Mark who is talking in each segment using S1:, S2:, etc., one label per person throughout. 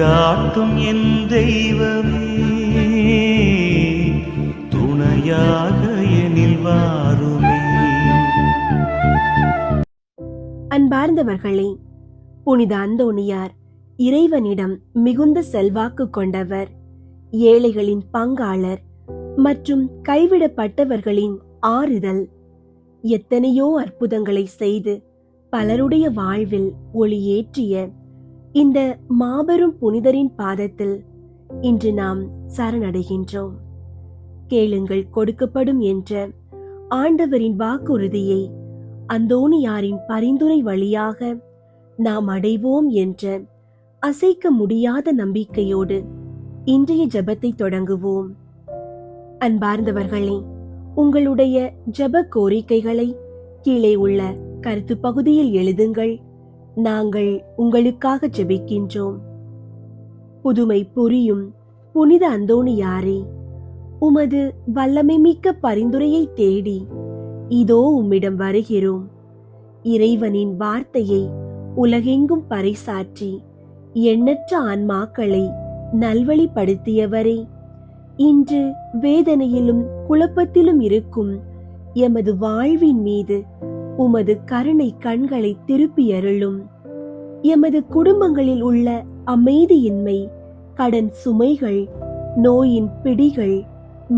S1: வழிகாட்டும் என் தெய்வமே, துணையாக எனில் வாருமே.
S2: அன்பார்ந்தவர்களே, புனித அந்தோணியார் இறைவனிடம் மிகுந்த செல்வாக்கு கொண்டவர், ஏழைகளின் பங்காளர் மற்றும் கைவிடப்பட்டவர்களின் ஆறுதல். எத்தனையோ அற்புதங்களை செய்து பலருடைய வாழ்வில் ஒளியேற்றிய இந்த மாபெரும் புனிதரின் பாதத்தில் இன்று நாம் சரணடைகின்றோம். கேளுங்கள் கொடுக்கப்படும் என்ற ஆண்டவரின் வாக்குறுதியை அந்தோணியாரின் பரிந்துரை வழியாக நாம் அடைவோம் என்ற அசைக்க முடியாத நம்பிக்கையோடு இன்றைய ஜெபத்தை தொடங்குவோம். அன்பார்ந்தவர்களே, உங்களுடைய ஜெப கோரிக்கைகளை கீழே உள்ள கருத்து பகுதியில் எழுதுங்கள். நாங்கள் உங்களுக்காக ஜெபிக்கின்றோம். புதுமை புரியும் புனித அந்தோணியாரே, உமது வல்லமை மிக்க பரிந்துரையை தேடி இதோ உம்மிடம் வருகிறோம். இறைவனின் வார்த்தையை உலகெங்கும் பறைசாற்றி எண்ணற்ற ஆன்மாக்களை நல்வழிப்படுத்தியவரே, இன்று வேதனையிலும் குழப்பத்திலும் இருக்கும் எமது வாழ்வின் மீது உமது கருணை கண்களை திருப்பியருளும். எமது குடும்பங்களில் உள்ள அமைதியின்மை, கடன் சுமைகள், நோயின் பிடிகள்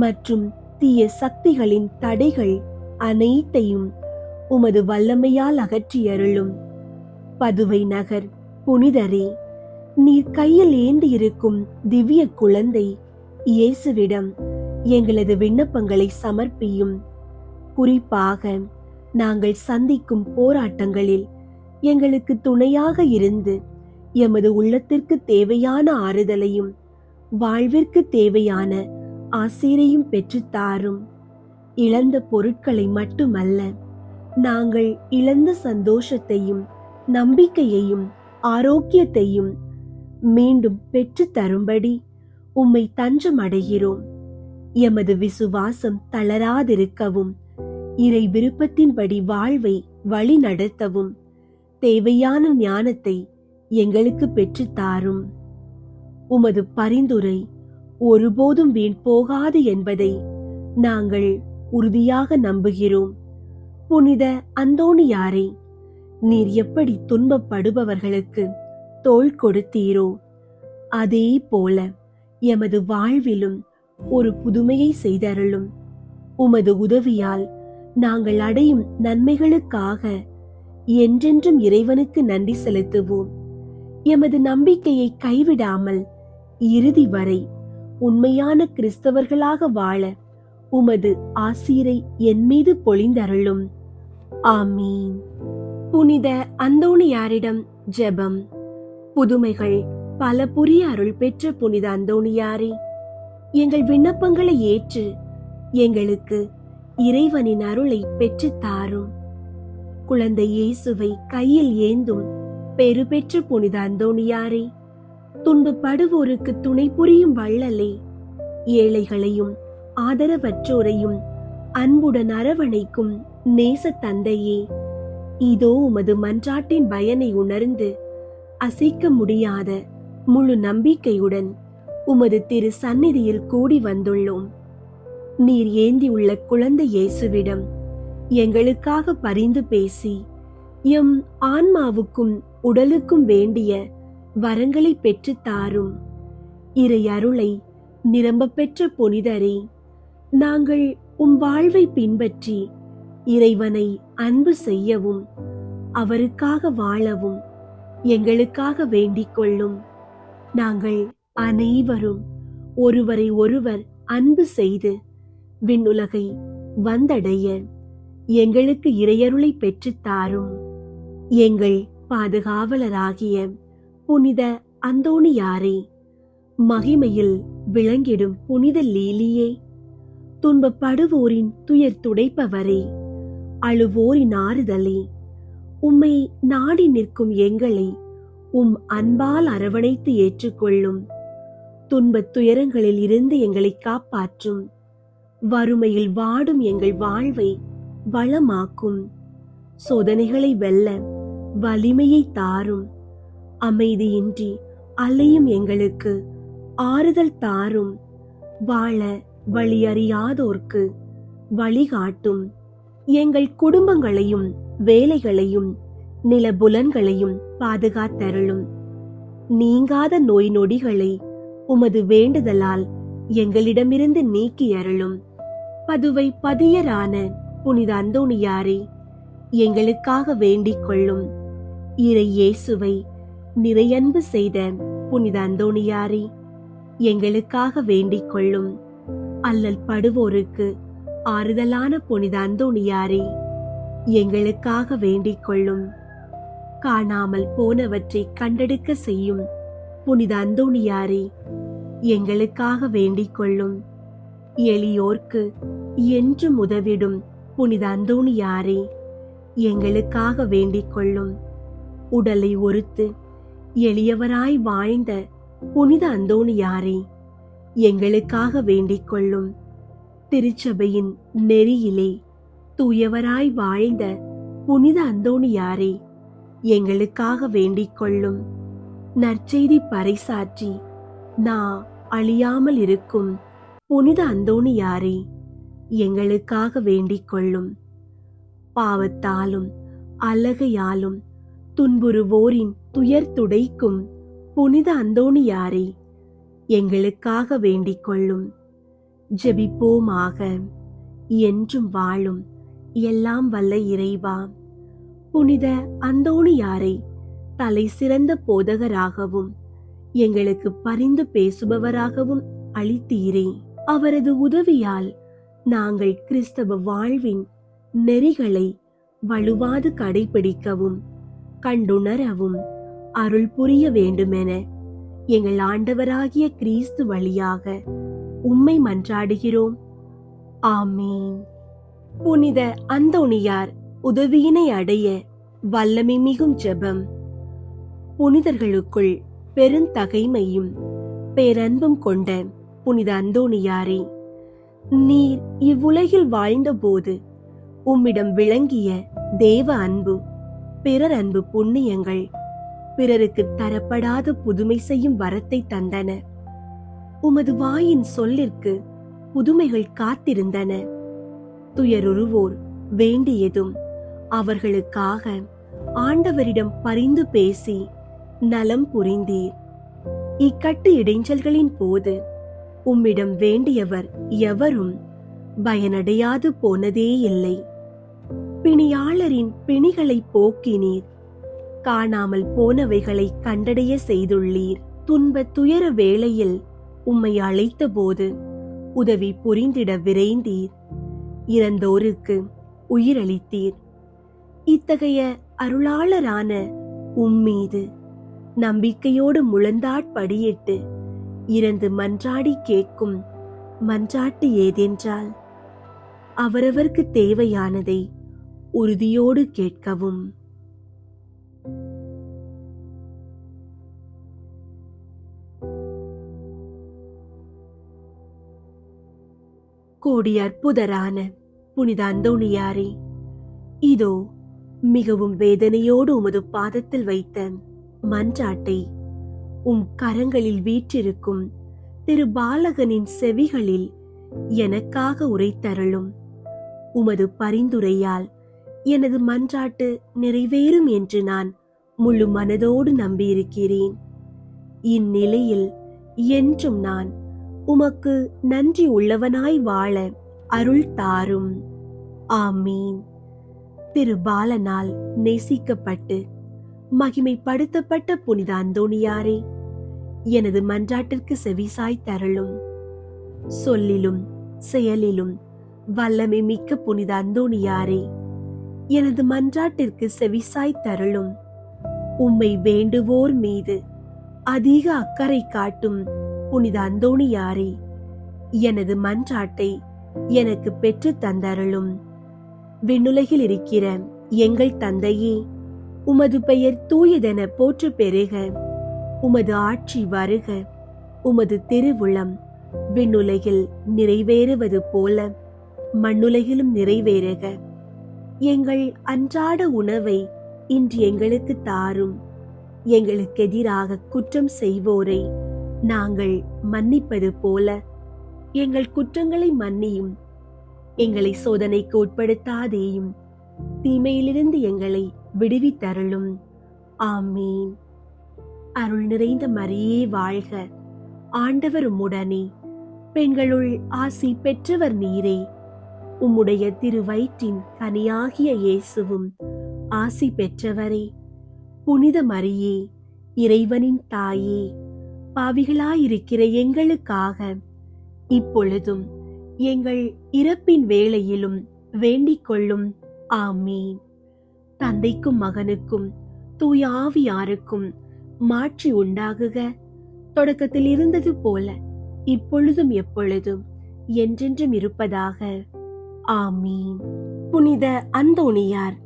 S2: மற்றும் தீய சக்திகளின் தடைகள் அனைத்தையும் உமது வல்லமையால் அகற்றியருளும். பதுவை நகர் புனிதரே, நீர் கையில் ஏந்தி இருக்கும் திவ்ய குழந்தை இயேசுவிடம் எங்களது விண்ணப்பங்களை சமர்ப்பியும். குறிப்பாக நாங்கள் சந்திக்கும் போராட்டங்களில் எங்களுக்கு துணையாக இருந்து எமது உள்ளத்திற்கு தேவையான ஆறுதலையும் வாழ்விற்கு தேவையான ஆசீரையும் பெற்றுத்தாரும். இழந்த பொருட்களை மட்டுமல்ல, நாங்கள் இழந்த சந்தோஷத்தையும் நம்பிக்கையையும் ஆரோக்கியத்தையும் மீண்டும் பெற்று தரும்படி உம்மை தஞ்சம் அடைகிறோம். எமது விசுவாசம் தளராதிருக்கவும், இறை விருப்பத்தின்படி வாழ்வை வழி நடத்தவும் தேவையான ஞானத்தை எங்களுக்கு பெற்றுத்தாரும். உமது பரிந்துரை ஒருபோதும் வீண் போகாது என்பதை நாங்கள் உறுதியாக நம்புகிறோம். புனித அந்தோணியாரே, நீர் எப்படி துன்பப்படுபவர்களுக்கு தோள் கொடுத்தீரோ, அதே போல எமது வாழ்விலும் ஒரு புதுமையை செய்தருளும். உமது உதவியால் நாங்கள் அடையும் நன்மைகளுக்காக என்றென்றும் இறைவனுக்கு நன்றி செலுத்துவோம். எமது நம்பிக்கையை கைவிடாமல் இறுதி வரை உண்மையான கிறிஸ்தவர்களாக வாழ உமது ஆசீரை என் மீது பொழிந்தருளும். ஆமீன். புனித அந்தோணியாரிடம் ஜெபம். புதுமைகள் பல புரிய அருள் பெற்ற புனித அந்தோணியாரே, எங்கள் விண்ணப்பங்களை ஏற்று எங்களுக்கு இறைவனின் அருளை பெற்று தாரும். குழந்தை இயேசுவை கையில் ஏந்தும் பெரு பெற்ற புனித அந்தோணியாரே, துன்பப்படுவோருக்கு துணை புரியும் வள்ளலே, ஏழைகளையும் ஆதரவற்றோரையும் அன்புடன் அரவணைக்கும் நேச தந்தையே, இதோ உமது மன்றாட்டின் பயனை உணர்ந்து அசைக்க முடியாத முழு நம்பிக்கையுடன் உமது திரு சந்நிதியில் கூடி வந்துள்ளோம். நீர் ஏந்தியுள்ள குழந்தை இயேசுவிடம் எங்களுக்காக பரிந்து பேசி எம் ஆன்மாவுக்கும் உடலுக்கும் வேண்டிய வரங்களை பெற்று தாரும். இறை அருளை நிரம்ப பெற்ற புனிதரே, நாங்கள் உம் வாழ்வை பின்பற்றி இறைவனை அன்பு செய்யவும் அவருக்காக வாழவும் எங்களுக்காக வேண்டிக் கொள்ளும். நாங்கள் அனைவரும் ஒருவரை ஒருவர் அன்பு செய்து விண்ணுலகை வந்தடைய எங்களுக்கு இறையருளை பெற்றுத் தாரும். எங்கள் பாதுகாவலராகிய புனித அந்தோணியாரே, மகிமையில் விளங்கிடும் புனித லீலியே, துன்பப்படுவோரின் துயர் துடைப்பவரே, அழுவோரின் ஆறுதலே, உம்மை நாடி நிற்கும் எங்களை உம் அன்பால் அரவணைத்து ஏற்றுக்கொள்ளும். துன்பத் துயரங்களில் இருந்து எங்களை காப்பாற்றும். வறுமையில் வாடும் எங்கள் வாழ்வை வளமாக்கும். சோதனைகளை வெல்ல வலிமையை தாரும். அமைதியின்றி அலையும் எங்களுக்கு ஆறுதல் தாரும். வாழ வழியறியாதோர்க்கு வழிகாட்டும். எங்கள் குடும்பங்களையும் வேலைகளையும் நிலபுலன்களையும் பாதுகாத்தருளும். நீங்காத நோய் நொடிகளை உமது வேண்டுதலால் எங்களிடமிருந்து நீக்கி அருளும். பதுவை பதியரான புனித அந்தோணியாரே, எங்களுக்காக வேண்டிக் கொள்ளும். இறை இயேசுவை நிறையன்பு செய்த புனித அந்தோணியாரே, எங்களுக்காக வேண்டிக் கொள்ளும். அல்லல் படுவோருக்கு ஆறுதலான புனித அந்தோணியாரே, எங்களுக்காக வேண்டிக் கொள்ளும். காணாமல் போனவற்றை கண்டெடுக்க செய்யும் புனித அந்தோணியாரே, எங்களுக்காக வேண்டிக் கொள்ளும். எளியோர்க்கு என்றும் உதவிடும் புனித அந்தோணியாரே, எங்களுக்காக வேண்டிக் கொள்ளும். உடலை ஒருத்து எளியவராய் வாழ்ந்த புனித அந்தோணியாரே, எங்களுக்காக வேண்டிக் கொள்ளும். திருச்சபையின் நெறியிலே தூயவராய் வாழ்ந்த புனித அந்தோணியாரே, எங்களுக்காக வேண்டிக் கொள்ளும். நற்செய்தி பறைசாற்றி அழியாமல் இருக்கும் புனித அந்தோணியாரே, எங்களுக்காக வேண்டிக் கொள்ளும். பாவத்தாலும் அலகையாலும் துன்புறுவோரின் துயர் துடைக்கும் புனித அந்தோணியாரே, எங்களுக்காக வேண்டிக் கொள்ளும். ஜெபிப்போமாக. என்றும் வாழும் எல்லாம் வல்ல இறைவா, புனித அந்தோணியாரை தலை சிறந்த போதகராகவும் எங்களுக்கு பரிந்து பேசுபவராகவும் அளித்தீரே. அவரது உதவியால் நாங்கள் கிறிஸ்தவ வாழ்வின் நெறிகளை வலுவாது கடைபிடிக்கவும் கண்டுணரவும் அருள் புரிய வேண்டுமென எங்கள் ஆண்டவராகிய கிறிஸ்து வழியாக உம்மை மன்றாடுகிறோம். ஆமீன். புனித அந்தோணியார் உதவியினை அடைய வல்லமை மிகும் ஜெபம். புனிதர்களுக்குள் பெருந்தகைமையும் பேரன்பும் கொண்ட புனித அந்தோணியாரே, நீர் இவ்வுலகில் வாழ்ந்தபோது உம்மிடம் விளங்கிய தேவ அன்பு, பிறர் அன்பு புண்ணியங்கள் பிறருக்கு தரப்படாத புதுமை செய்யும் வரத்தை தந்தன. உமது வாயின் சொல்லிற்கு புதுமைகள் காத்திருந்தன. துயருருவோர் வேண்டியதும் அவர்களுக்காக ஆண்டவரிடம் பரிந்து பேசி நலம் புரிந்தீர். இக்கட்டு இடைஞ்சல்களின் போது உம்மிடம் வேண்டியவர் எவரும் பயனடையாது போனதே இல்லை. பிணியாளரின் பிணிகளை போக்கினீர். காணாமல் போனவைகளை கண்டடைய செய்துள்ளீர். துன்ப துயர வேளையில் உம்மை அழைத்த போது உதவி புரிந்திட விரைந்தீர். இறந்தோருக்கு உயிரளித்தீர். இத்தகைய அருளாளரான உம்மீது நம்பிக்கையோடு முழந்தாட்படியிட்டு இறந்து மன்றாடி கேட்கும் மன்றாட்டு ஏதென்றால், அவரவர்க்கு தேவையானதை உறுதியோடு கேட்கவும். கோடி அற்புதரான புனித அந்தோணியாரே, இதோ மிகவும் வேதனையோடு உமது பாதத்தில் வைத்த மன்றாட்டை உம் கரங்களில் வீற்றிருக்கும் திரு பாலகனின் செவிகளில் எனக்காக உரைத்தருளும். உமது பரிந்துரையால் எனது மன்றாட்டு நிறைவேறும் என்று நான் முழு மனதோடு நம்பியிருக்கிறேன். இந்நிலையில் என்றும் நான் உமக்கு நன்றி உள்ளவனாய் வாழ அருள் தாரும். ஆமீன். திரு பாலனால் நேசிக்கப்பட்டு மகிமைப்படுத்தப்பட்ட புனித அந்தோணியாரே, எனது மன்றாட்டிற்கு செவிசாய் தருளும். சொல்லிலும் செயலிலும் வல்லமை மிக்க புனித அந்தோணியாரே, எனது மன்றாட்டிற்கு செவிசாய் தருளும். உம்மை வேண்டுவோர் மீது அதிக அக்கறை காட்டும் புனித அந்தோணியாரே, எனது மன்றாட்டை எனக்கு பெற்று தந்தருளும். விண்ணுலகில் இருக்கிற எங்கள் தந்தையே, உமது பெயர் தூயதென போற்று பெருக. உமது ஆட்சி வருக. உமது திருவுளம் விண்ணுலகில் நிறைவேறுவது போல மண்ணுலகிலும் நிறைவேறுக. எங்கள் அன்றாட உணவை இன்று எங்களுக்கு தாரும். எங்களுக்கு எதிராக குற்றம் செய்வோரை நாங்கள் மன்னிப்பது போல எங்கள் குற்றங்களை மன்னியும். எங்களை சோதனைக்கு உட்படுத்தாதேயும், தீமையிலிருந்து எங்களை விடுவித்தருளும். ஆமீன். அருள் நிறைந்த மரியே வாழ்க, ஆண்டவர் உம்முடனே, பெண்களுள் ஆசி பெற்றவர் நீரே. உம்முடைய திருவயிற்றின் கனியாகிய இயேசுவும் ஆசி பெற்றவரே. புனித மரியே, இறைவனின் தாயே, பாவிகளாயிருக்கிற எங்களுக்காக இப்பொழுதும் எங்கள் இறப்பின் வேளையிலும் வேண்டிக் கொள்ளும். ஆமீன். தந்தைக்கும் மகனுக்கும் தூய ஆவியாருக்கும் மாட்சி உண்டாகுக, தொடக்கத்தில் இருந்தது போல இப்பொழுதும் எப்பொழுதும் என்றென்றும் இருப்பதாக. ஆமீன். புனித அந்தோணியார்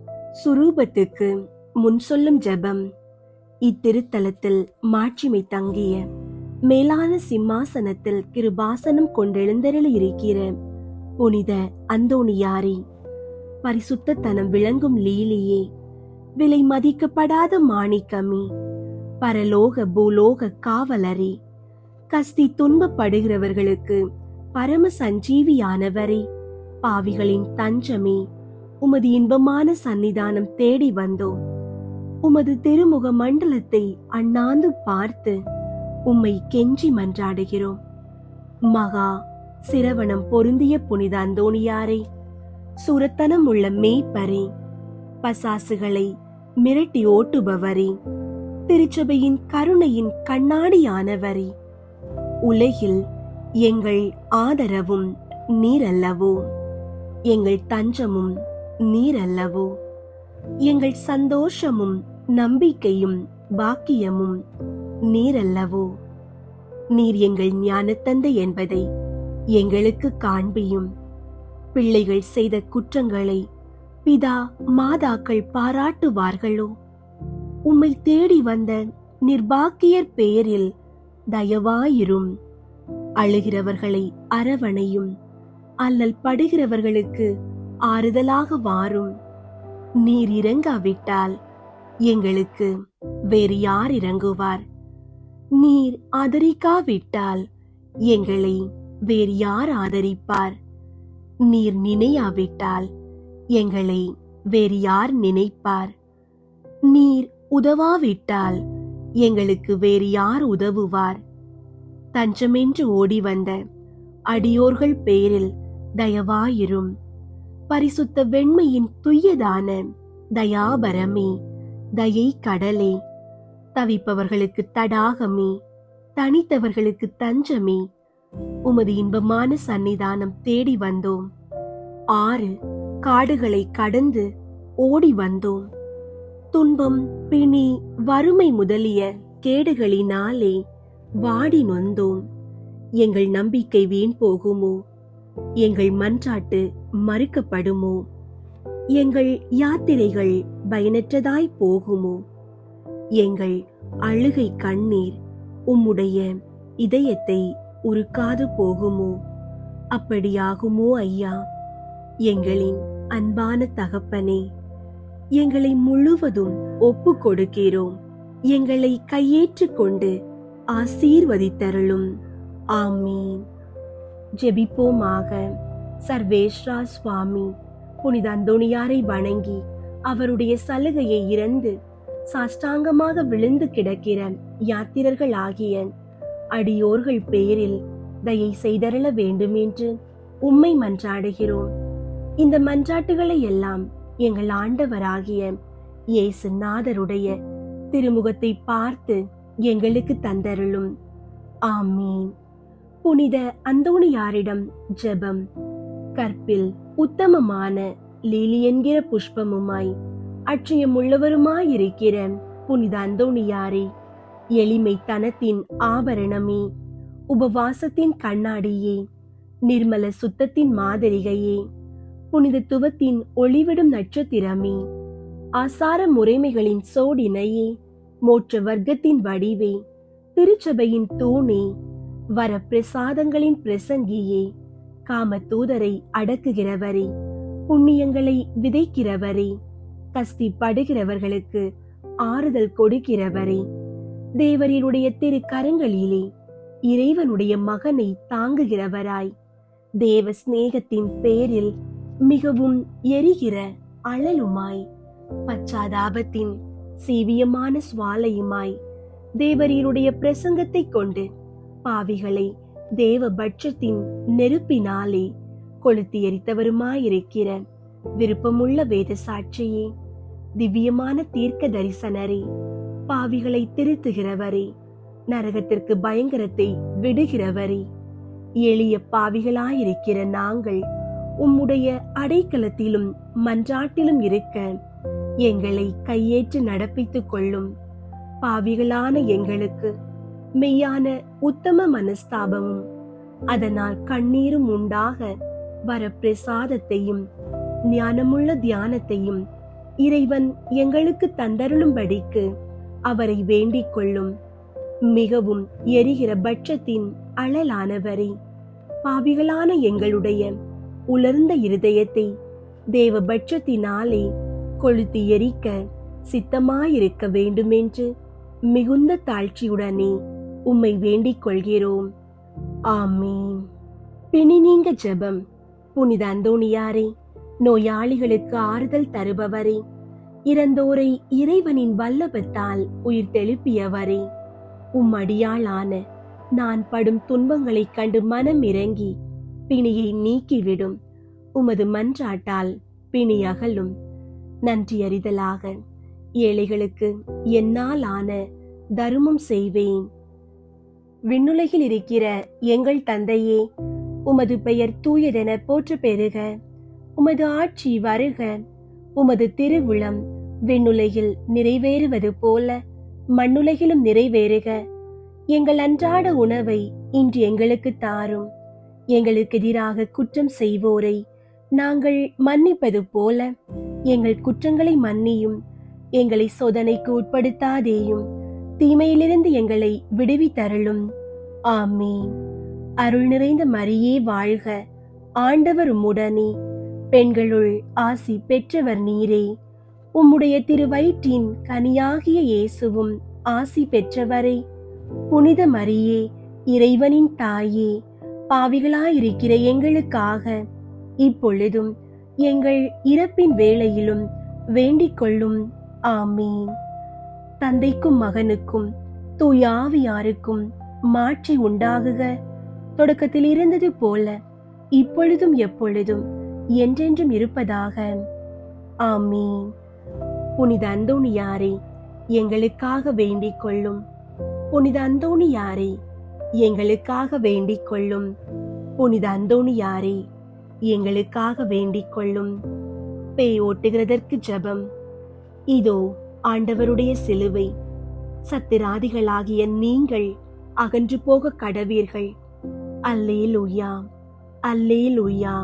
S2: சுரூபத்துக்கு முன் சொல்லும் ஜெபம். இத்திருத்தலத்தில் மாட்சிமை தங்கிய மேலான சிம்மாசனத்தில் கிருபாசனம் கொண்டெழுந்தருளி இருக்கிற புனித அந்தோணியாரே, பரிசுத்தத்தனம் விளங்கும் லீலியே, விலை மதிக்கப்படாத மாணிக்கமே, பரலோக பூலோக காவலரே, கஸ்தி துன்பப்படுகிறவர்களுக்கு பரம சஞ்சீவியானவரே, பாவிகளின் தஞ்சமே, உமது இன்பமான சன்னிதானம் தேடி வந்தோம். உமது திருமுக மண்டலத்தை அண்ணாந்து பார்த்து உம்மை கெஞ்சி மன்றாடுகிறோம். மகா சிரவணம் பொருந்திய புனித அந்தோணியாரே, சுரத்தனம் உள்ள மேய்ப்பரே, பசாசுகளை மிரட்டி ஓட்டுபவரே, திருச்சபையின் கருணையின் கண்ணாடியானவரே, உலகில் எங்கள் ஆதரவும் நீரல்லவோ, எங்கள் தஞ்சமும் நீரல்லவோ, எங்கள் சந்தோஷமும் நம்பிக்கையும் பாக்கியமும் நீரல்லவோ. நீர் எங்கள் ஞானத்தந்தை என்பதை எங்களுக்கு காண்பியும். பிள்ளைகள் செய்த குற்றங்களை பிதா மாதாக்கள் பாராட்டுவார்களோ? உம்மை தேடி வந்த நிர்பாக்கியர் பெயரில் தயவாயிரும். அழுகிறவர்களை அரவணையும், அல்லல் படுகிறவர்களுக்கு ஆறுதலாக வாரும். நீர் இறங்காவிட்டால் எங்களுக்கு வேறு யார் இறங்குவார்? நீர் ஆதரிக்காவிட்டால் எங்களை வேறு யார் ஆதரிப்பார்? நீர் நினையாவிட்டால் எங்களை வேறு யார் நினைப்பார்? நீர் உதவாவிட்டால் எங்களுக்கு வேறு யார் உதவுவார்? தஞ்சமென்று ஓடி வந்த அடியோர்கள் பேரில் தயவாயிரும். பரிசுத்த வெண்மையின் துய்யதான தயாபரமே, தயை கடலே, தவிப்பவர்களுக்கு தடாகமே, தனித்தவர்களுக்கு தஞ்சமே, உமது இன்பமான சன்னிதானம் தேடி வந்தோம். 6 காடுகளை கடந்து ஓடி வந்தோம். துன்பம், பிணி, வறுமை முதலிய கேடுகளினாலே வாடி நொந்தோம். எங்கள் நம்பிக்கை வீண் போகுமோ? எங்கள் மன்றாட்டு மறுக்கப்படுமோ? எங்கள் யாத்திரைகள் பயனற்றதாய் போகுமோ? எங்கள் அழுகை கண்ணீர் உம்முடைய இதயத்தை உருக்காது போகுமோ? அப்படியாகுமோ ஐயா? எங்களின் அன்பான தகப்பனே, எங்களை முழுவதும் ஒப்பு கொடுக்கிறோம். எங்களை கையேற்றுக் கொண்டு ஆசீர்வதித்தருளும். ஆமீன். ஜெபிப்போமாக. சர்வேஸ்வரா சுவாமி, புனித அந்தோணியாரை வணங்கி அவருடைய சலுகையை இறந்து சாஷ்டாங்கமாக விழுந்து கிடக்கிற யாத்திரர்கள் ஆகிய அடியோர்கள் பேரில் தயை செய்தருள வேண்டும் என்று உம்மை மன்றாடுகிறோம். இந்த மன்றாட்டுகளை எல்லாம் எங்கள் ஆண்டவராகிய இயேசு நாதருடைய திருமுகத்தை பார்த்து எங்களுக்கு தந்தருளும். ஆமீன். புனித அந்தோணியாரிடம் ஜெபம். கற்பில் உத்தமமான லீலி என்கிற புஷ்பமுமாய் அட்சயமுள்ளவருமாயிருக்கிற புனித அந்தோணியாரே, எளிமைத்தனத்தின் ஆபரணமே, உபவாசத்தின் கண்ணாடியே, நிர்மல சுத்தத்தின் மாதிரிகையே, புனிதத்துவத்தின் ஒளிவிடும் நட்சத்திரமே, ஆசார முறைமைகளின் சோடினையே, மோட்ச வர்க்கத்தின் வடிவே, திருச்சபையின் தூணே, வரப்பிரசாதங்களின் பிரசங்கியே, காமதூதரை அடக்குகிறவரே, புண்ணியங்களை விதைக்கிறவரே, கஸ்தி படுகிறவர்களுக்கு ஆறுதல் கொடுக்கிறவரே, தேவரீருடைய திரு கரங்களிலே இறைவனுடைய மகனை தாங்குகிறவராய், தேவ சிநேகத்தின் பேரில் மிகவும் எரிகிற அழலுமாய், பச்சாதாபத்தின் சீவியமான சுவாலையுமாய், தேவரீருடைய பிரசங்கத்தை கொண்டு பாவிகளை தேவ பட்சத்தின் நெருப்பினாலே கொளுத்தி எரித்தவருமாயிருக்கிற விருப்பமுள்ள வேத சாட்சியே, திவ்யமான தீர்க்க தரிசனரே, பாவிகளை திருத்துகிறவரே, நரகத்திற்கு பயங்கரத்தை விடுகிறவரே, எளிய பாவிகளாயிருக்கிற நாங்கள் உம்முடைய அடைக்கலத்திலும் மன்றாட்டிலும் இருக்க எங்களை கையேற்று நடப்பித்துக் கொள்ளும். பாவிகளான எங்களுக்கு மெய்யான உத்தம மனஸ்தாபமும் அதனால் கண்ணீரும் உண்டாக வரப்பிரசாதத்தையும் ஞானமுள்ள தியானத்தையும் இறைவன் எங்களுக்கு தந்தருளும்படிக்கு அவரை வேண்டிக் கொள்ளும். மிகவும் எரிகிற பட்சத்தின் அழலானவரே, பாவிகளான எங்களுடைய உலர்ந்த இருதயத்தை தேவ பட்சத்தினாலே கொளுத்தி எரிக்க சித்தமாயிருக்க வேண்டுமென்று மிகுந்த தாழ்ச்சியுடனே உம்மை வேண்டிக் கொள்கிறோம். ஆமீன். பிணி நீங்க ஜெபம். புனித அந்தோணியாரே, நோயாளிகளுக்கு ஆறுதல் தருபவரே, இறந்தோரை இறைவனின் வல்லபத்தால் உயிர் தெழுப்பியவரே, உம்மடியாளான நான் படும் துன்பங்களைக் கண்டு மனம் இறங்கி பிணியை நீக்கிவிடும். உமது மன்றாட்டால் பிணி அகலும். நன்றி அறிதலாக ஏழைகளுக்கு என்னால் ஆன தருமம் செய்வேன். விண்ணுலகில் இருக்கிற எங்கள் தந்தையே, உமது பெயர் தூயதென போற்ற பெறுக. உமது ஆட்சி வருக. உமது திருவுளம் விண்ணுலகில் நிறைவேறுவது போல மண்ணுலகிலும் நிறைவேறுக. எங்கள் அன்றாட உணவை இன்று எங்களுக்கு தாரும். எங்களுக்கு எதிராக குற்றம் செய்வோரை நாங்கள் மன்னிப்பது போல எங்கள் குற்றங்களை மன்னியும். எங்களை சோதனைக்கு உட்படுத்தாதேயும், தீமையிலிருந்து எங்களை விடுவித்தருளும். ஆமீன். அருள் நிறைந்த மரியே வாழ்க. ஆண்டவர் உம்முடனே, பெண்களுள் ஆசி பெற்றவர் நீரே. உம்முடைய திருவயிற்றின் கனியாகிய இயேசுவும் ஆசி பெற்றவரே. புனித மரியே, இறைவனின் தாயே, பாவிகளாயிருக்கிற எங்களுக்காக இப்பொழுதும் எங்கள் இறப்பின் வேளையிலும் வேண்டிக் கொள்ளும். ஆமீன். தந்தைக்கும் மகனுக்கும் தூய ஆவியாருக்கும் மாட்சி உண்டாகுக. தொடக்கத்தில் இருந்தது போல இப்பொழுதும் எப்பொழுதும் என்றென்றும் இருப்பதாக. ஆமீன். புனித அந்தோணியாரே, எங்களுக்காக வேண்டிக் கொள்ளும். புனித அந்தோணியாரே, எங்களுக்காக வேண்டிக் கொள்ளும். புனித அந்தோணியாரே, எங்களுக்காக வேண்டிக் கொள்ளும். பேய் ஓட்டுகிறதற்கு ஜெபம். இதோ ஆண்டவருடைய சிலுவை. சத்திராதிகளாகிய நீங்கள் அகன்று போக கடவீர்கள். அல்லேலூயா, அல்லேலூயா,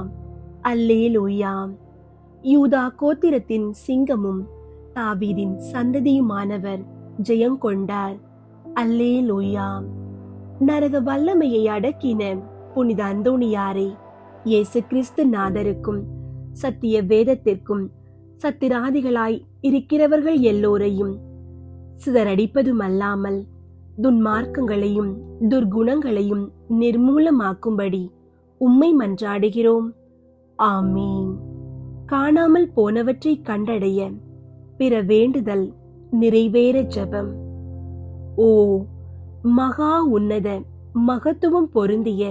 S2: அல்லேலூயா. யூதா கோத்திரத்தின் சிங்கமும் தாவீதின் சந்ததியுமானவர் ஜெயங்கொண்டார். அல்லேலூயா. நரக வல்லமையை அடக்கின புனித அந்தோணியாரே, இயேசு கிறிஸ்து நாதருக்கும் சத்திய வேதத்திற்கும் சத்திராதிகளாய் இருக்கிறவர்கள் எல்லோரையும் சிதறடிப்பதுமல்லாமல் துன்மார்க்கங்களையும் துர்குணங்களையும் நிர்மூலமாக்கும்படி உம்மை மன்றாடுகிறோம். ஆமீன். காணாமல் போனவற்றை கண்டடைய பிற வேண்டுதல் நிறைவேற ஜெபம். ஓ மகா உன்னத மகத்துவம் பொருந்திய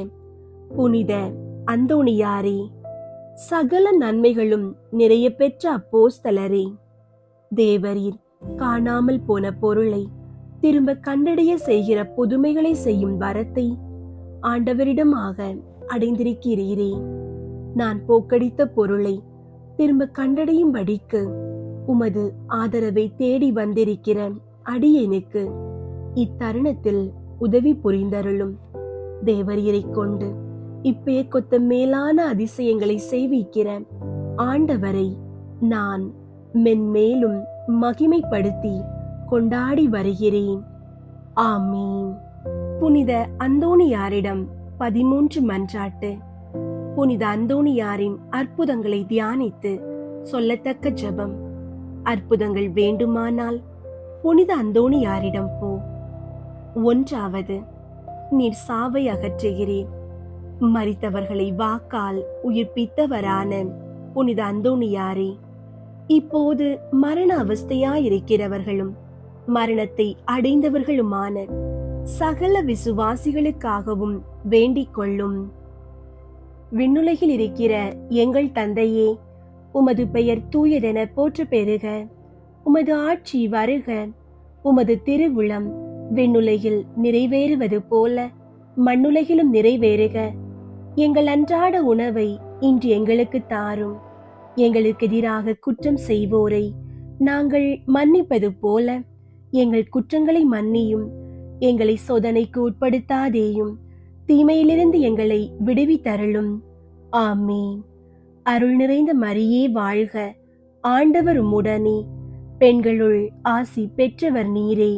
S2: புனித அந்தோணியாரே, சகல நன்மைகளும் நிறைய பெற்ற அப்போஸ்தலரே, தேவரீர் காணாமல் போன பொருளை திரும்ப கண்டடைய செய்கிற புதுமைகளை செய்யும் வரத்தை ஆண்டவரிடமாக அடைந்திருக்கிறீரே. நான் போக்கடித்த பொருளை திரும்ப கண்டடையும்படிக்கு உமது ஆதரவை தேடி வந்திருக்கிற அடியேனுக்கு இத்தருணத்தில் உதவி புரிந்தருளும். தேவரீரை கொண்டு இப்பேற்கொத்த மேலான அதிசயங்களை செய்விக்கிற ஆண்டவரை நான் மென்மேலும் மகிமைப்படுத்தி கொண்டாடி வருகிறேன். ஆமீன். புனித அந்தோணியாரிடம் 13 மன்றாட்டு. புனித அந்தோணியாரின் அற்புதங்களை தியானித்து சொல்லத்தக்க ஜெபம். அற்புதங்கள் வேண்டுமானால் புனித அந்தோணியாரிடம் போ. ஒன்றாவது, நீர் சாவை அகற்றுகிறீர். மரித்தவர்களை வாக்கால் உயிர்ப்பித்தவரான புனித அந்தோணியாரே, இப்போது மரண அவஸ்தையாயிருக்கிறவர்களும் மரணத்தை அடைந்தவர்களுமான சகல விசுவாசிகளுக்காகவும் வேண்டிக் கொள்ளும். விண்ணுலகில் இருக்கிற எங்கள் தந்தையே, உமது பெயர் தூயதென போற்ற பெறுக. உமது ஆட்சி வருக. உமது திருவுளம் விண்ணுலகில் நிறைவேறுவது போல மண்ணுலகிலும் நிறைவேறுக. எங்கள் அன்றாட உணவை இன்று எங்களுக்கு தாரும். எங்களுக்கு எதிராக குற்றம் செய்வோரை நாங்கள் மன்னிப்பது போல எங்கள் குற்றங்களை மன்னியும். எங்களை சோதனைக்கு உட்படுத்தாதேயும், தீமையிலிருந்து எங்களை விடுவித்தருளும். ஆமீன். அருள் நிறைந்த மரியே வாழ்க. ஆண்டவர் உம்முடனே, பெண்களுள் ஆசி பெற்றவர் நீரே.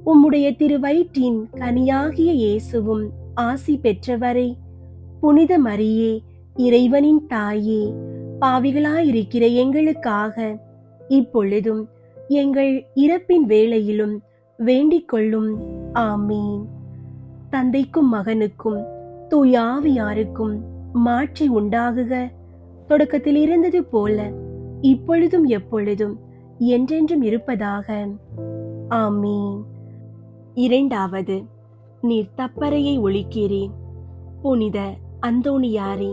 S2: உம்முடைய திருவயிற்றின் கனியாகிய இயேசுவும் ஆசி பெற்றவரே. புனித மரியே, இறைவனின் தாயே, பாவிகளாயிருக்கிற எங்களுக்காக இப்பொழுதும் எங்கள் இறப்பின் வேளையிலும் வேண்டிக் கொள்ளும். ஆமீன். தந்தைக்கும் மகனுக்கும் தூய ஆவியாருக்கும் மாட்சி உண்டாகுக. தொடக்கத்தில் இருந்தது போல இப்பொழுதும் எப்பொழுதும் என்றென்றும் இருப்பதாக. ஆமீன். இரண்டாவது, நீர் தப்பறையை ஒழிக்கிறீர். புனித அந்தோணியாரே,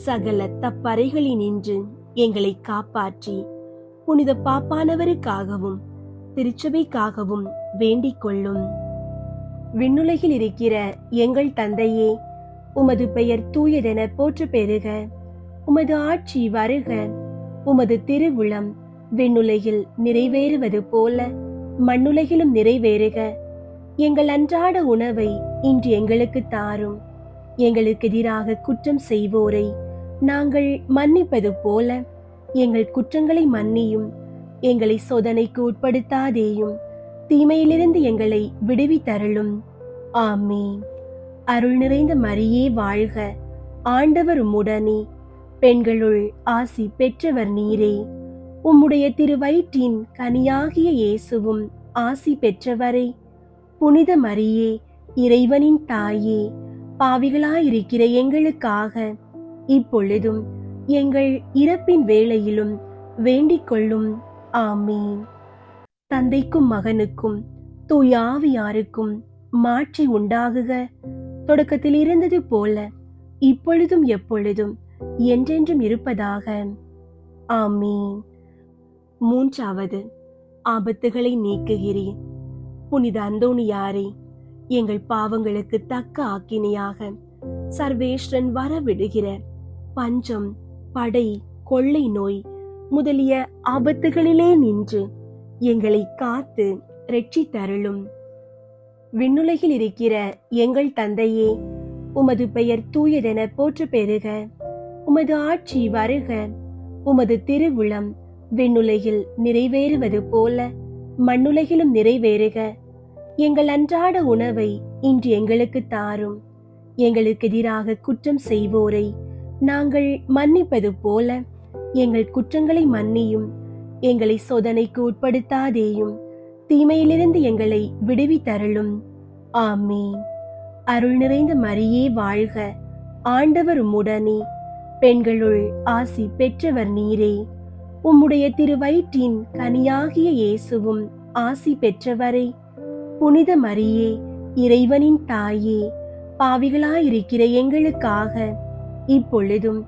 S2: சகல தப்பறைகளினின்று எங்களை காப்பாற்றி புனித பாப்பானவருக்காகவும் திருச்சபைக்காகவும் வேண்டிக் கொள்ளும். விண்ணுலகில் இருக்கிற எங்கள் தந்தையே, உமது பெயர் தூயதென போற்ற பெறுக. உமது ஆட்சி வருக. உமது திருவுளம் விண்ணுலகில் நிறைவேறுவது போல மண்ணுலகிலும் நிறைவேறுக. எங்கள் அன்றாட உணவை இன்று எங்களுக்கு தாரும். எங்களுக்கு எதிராக குற்றம் செய்வோரை நாங்கள் மன்னிப்பது போல எங்கள் குற்றங்களை மன்னியும். எங்களை சோதனைக்கு உட்படுத்தாதேயும், தீமையிலிருந்து எங்களை விடுவித்தருளும். ஆமீன். அருள் நிறைந்த மரியே வாழ்க. ஆண்டவர் உம்முடனே, பெண்களுள் ஆசி பெற்றவர் நீரே. உம்முடைய திருவயிற்றின் கனியாகிய இயேசுவும் ஆசி பெற்றவரே. புனித மரியே, இறைவனின் தாயே, பாவிகளாயிருக்கிற எங்களுக்காக இப்பொழுதும் எங்கள் இறப்பின் வேளையிலும் வேண்டிக் கொள்ளும். ஆமீன். தந்தைக்கும் மகனுக்கும் தூய ஆவியாருக்கும் மாட்சி உண்டாகுக. தொடக்கத்தில் இருந்தது போல இப்பொழுதும் எப்பொழுதும் என்றென்றும் இருப்பதாக. ஆமீன். மூன்றாவது, ஆபத்துகளை நீக்குகிறீர். புனித அந்தோணியாரே, எங்கள் பாவங்களுக்கு தக்க ஆக்கினையாக சர்வேஸ்வரன் வரவிடுகிற பஞ்சம், படை, கொள்ளை நோய் முதலிய ஆபத்துகளிலே நின்று எங்களை காத்து இரட்சித்தருளும். விண்ணுலகில் இருக்கிற எங்கள் தந்தையே, உமது பெயர் தூயதென போற்ற பெறுக. உமது ஆட்சி வருக. உமது திருவுளம் விண்ணுலகில் நிறைவேறுவது போல மண்ணுலகிலும் நிறைவேறுக. எங்கள் அன்றாட உணவை இன்று எங்களுக்கு தாரும். எங்களுக்கு எதிராக குற்றம் செய்வோரை நாங்கள் மன்னிப்பது போல எங்கள் குற்றங்களை மன்னியும். எங்களை சோதனைக்கு உட்படுத்தாதேயும், தீமையிலிருந்து எங்களை விடுவித்தருளும். ஆமீன். அருள் நிறைந்த மரியே வாழ்க. ஆண்டவர் உம்முடனே, பெண்களுள் ஆசி பெற்றவர் நீரே. உம்முடைய திருவயிற்றின் கனியாகிய இயேசுவும் ஆசி பெற்றவரே. புனித மரியே, இறைவனின் தாயே, பாவிகளாயிருக்கிற எங்களுக்காக இப்பொழுதும்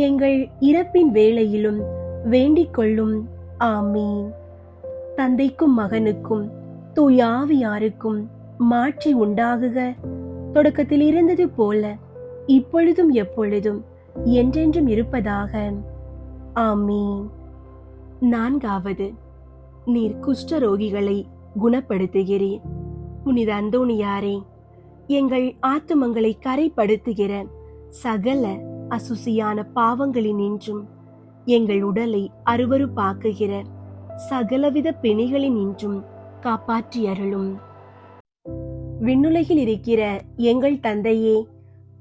S2: எங்கள் இறப்பின் வேளையிலும் வேண்டிக் கொள்ளும். ஆமீன். தந்தைக்கும் மகனுக்கும் தூய ஆவியாருக்கும் மாட்சி உண்டாகுக. தொடக்கத்தில் இருந்தது போல இப்பொழுதும் எப்பொழுதும் என்றென்றும் இருப்பதாக. ஆமீன். நான்காவது, நீர் குஷ்டரோகிகளை குணப்படுத்துகிறீர். புனித அந்தோணியாரே, எங்கள் ஆத்துமங்களை கரைப்படுத்துகிற சகல அசுசியான பாவங்களினின்றும் எங்கள் உடலை அருவருப்பாக்குகிற சகலவித பிணிகளினின்றும் காப்பாற்றி அருளும். விண்ணுலகில் இருக்கிற எங்கள் தந்தையே,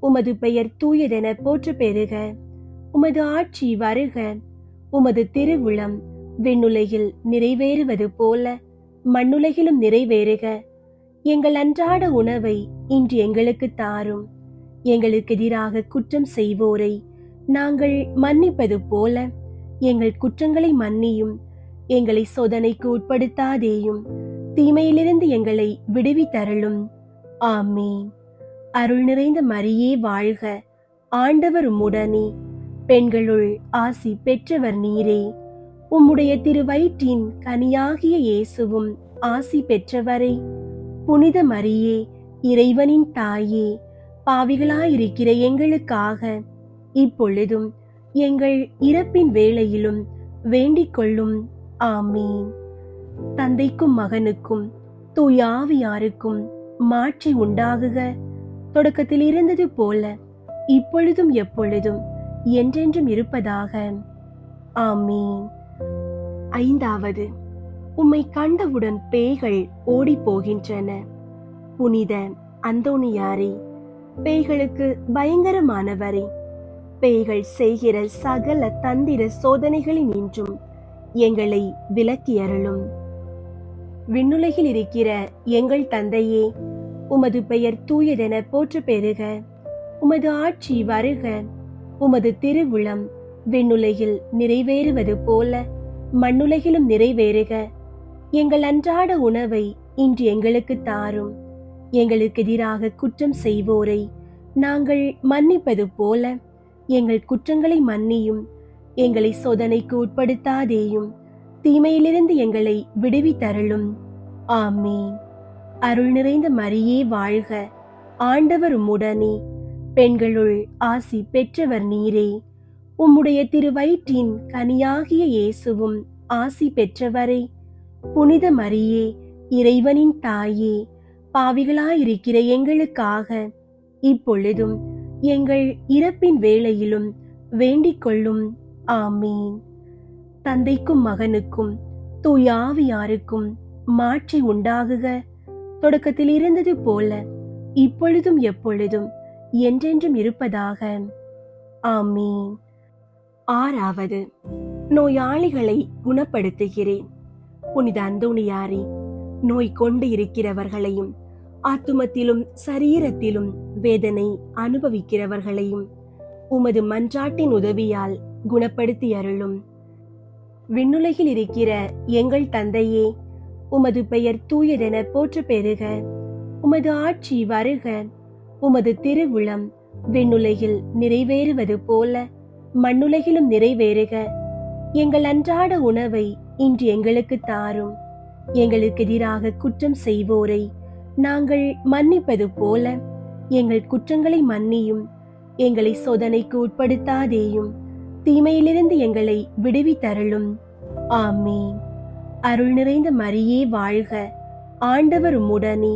S2: உமது பெயர் தூயதென போற்ற பெறுக. உமது ஆட்சி வருக. உமது திருவுளம் விண்ணுலகில் நிறைவேறுவது போல மண்ணுலகிலும் நிறைவேறுக. எங்கள் அன்றாட உணவை இன்று எங்களுக்கு தாரும். எங்களுக்கு எதிராக குற்றம் செய்வோரை நாங்கள் மன்னிப்பது போல எங்கள் குற்றங்களை மன்னியும். எங்களை சோதனைக்கு உட்படுத்தாதேயும், தீமையிலிருந்து எங்களை விடுவித்தருளும். ஆமீன். அருள் நிறைந்த மரியே வாழ்க, ஆண்டவர் உம்முடனே, பெண்களுள் ஆசி பெற்றவர் நீரே. உம்முடைய திருவயிற்றின் கனியாகிய இயேசுவும் ஆசி பெற்றவரே. புனித மரியே, இறைவனின் தாயே, பாவிகளாயிருக்கிற எங்களுக்காக இப்பொழுதும் எங்கள் இறப்பின் வேளையிலும் வேண்டிக் கொள்ளும். ஆமீன். தந்தைக்கும் மகனுக்கும் தூய ஆவியாருக்கும் மாட்சி உண்டாகுக. தொடக்கத்தில் இருந்தது போல இப்பொழுதும் எப்பொழுதும் என்றென்றும் இருப்பதாக. ஆமீன். ஐந்தாவது, உம்மை கண்டவுடன் பேய்கள் ஓடி போகின்றன. புனித அந்தோணியாரே, பேய்களுக்கு பயங்கரமானவரே, பேய்கள் செய்கிற சகல தந்திர சோதனைகளினின்றும் எங்களை விலக்கியருளும். விண்ணுலகில் இருக்கிற எங்கள் தந்தையே, உமது பெயர் தூயதென போற்ற பெறுக. உமது ஆட்சி வருக. உமது திருவுளம் விண்ணுலகில் நிறைவேறுவது போல மண்ணுலகிலும் நிறைவேறுக. எங்கள் அன்றாட உணவை இன்று எங்களுக்கு தாரும். எங்களுக்கு எதிராக குற்றம் செய்வோரை நாங்கள் மன்னிப்பது போல எங்கள் குற்றங்களை மன்னியும். எங்களை சோதனைக்கு உட்படுத்தாதேயும், தீமையிலிருந்து எங்களை விடுவித்தருளும். ஆமீன். அருள் நிறைந்த மரியே வாழ்க, ஆண்டவர் உம்முடனே, பெண்களுள் ஆசி பெற்றவர் நீரே. உம்முடைய திருவயிற்றின் கனியாகிய இயேசுவும் ஆசி பெற்றவரே. புனித மரியே, இறைவனின் தாயே, பாவிகளாயிருக்கிற எங்களுக்காக இப்பொழுதும் எங்கள் இறப்பின் வேளையிலும் வேண்டிக் கொள்ளும். ஆமீன். தந்தைக்கும் மகனுக்கும் தூய ஆவியாருக்கும் மாட்சி உண்டாகுக. தொடக்கத்தில் இருந்தது போல இப்பொழுதும் எப்பொழுதும் என்றென்றும் இருப்பதாக. ஆமீன். ஆறாவது, நோயாளிகளை குணப்படுத்துகிறேன். புனித அந்தோணியாரே, நோய் கொண்டு இருக்கிறவர்களையும் ஆத்துமத்திலும் சரீரத்திலும் வேதனை அனுபவிக்கிறவர்களையும் உமது மன்றாட்டின் உதவியால் குணப்படுத்தி அருளும். விண்ணுலகில் இருக்கிற எங்கள் தந்தையே, உமது பெயர் தூயதென போற்ற பெறுக. உமது ஆட்சி வருக. உமது திருவுளம் விண்ணுலகில் நிறைவேறுவது போல மண்ணுலகிலும் நிறைவேறுக. எங்கள் அன்றாட உணவை இன்று எங்களுக்கு தாரும். எங்களுக்கு எதிராக குற்றம் செய்வோரை நாங்கள் மன்னிப்பது போல எங்கள் குற்றங்களை மன்னியும். எங்களை சோதனைக்கு உட்படுத்தாதேயும், தீமையிலிருந்து எங்களை விடுவித்தருளும். ஆமீன். அருள் நிறைந்த மரியே வாழ்க, ஆண்டவர் உம்முடனே,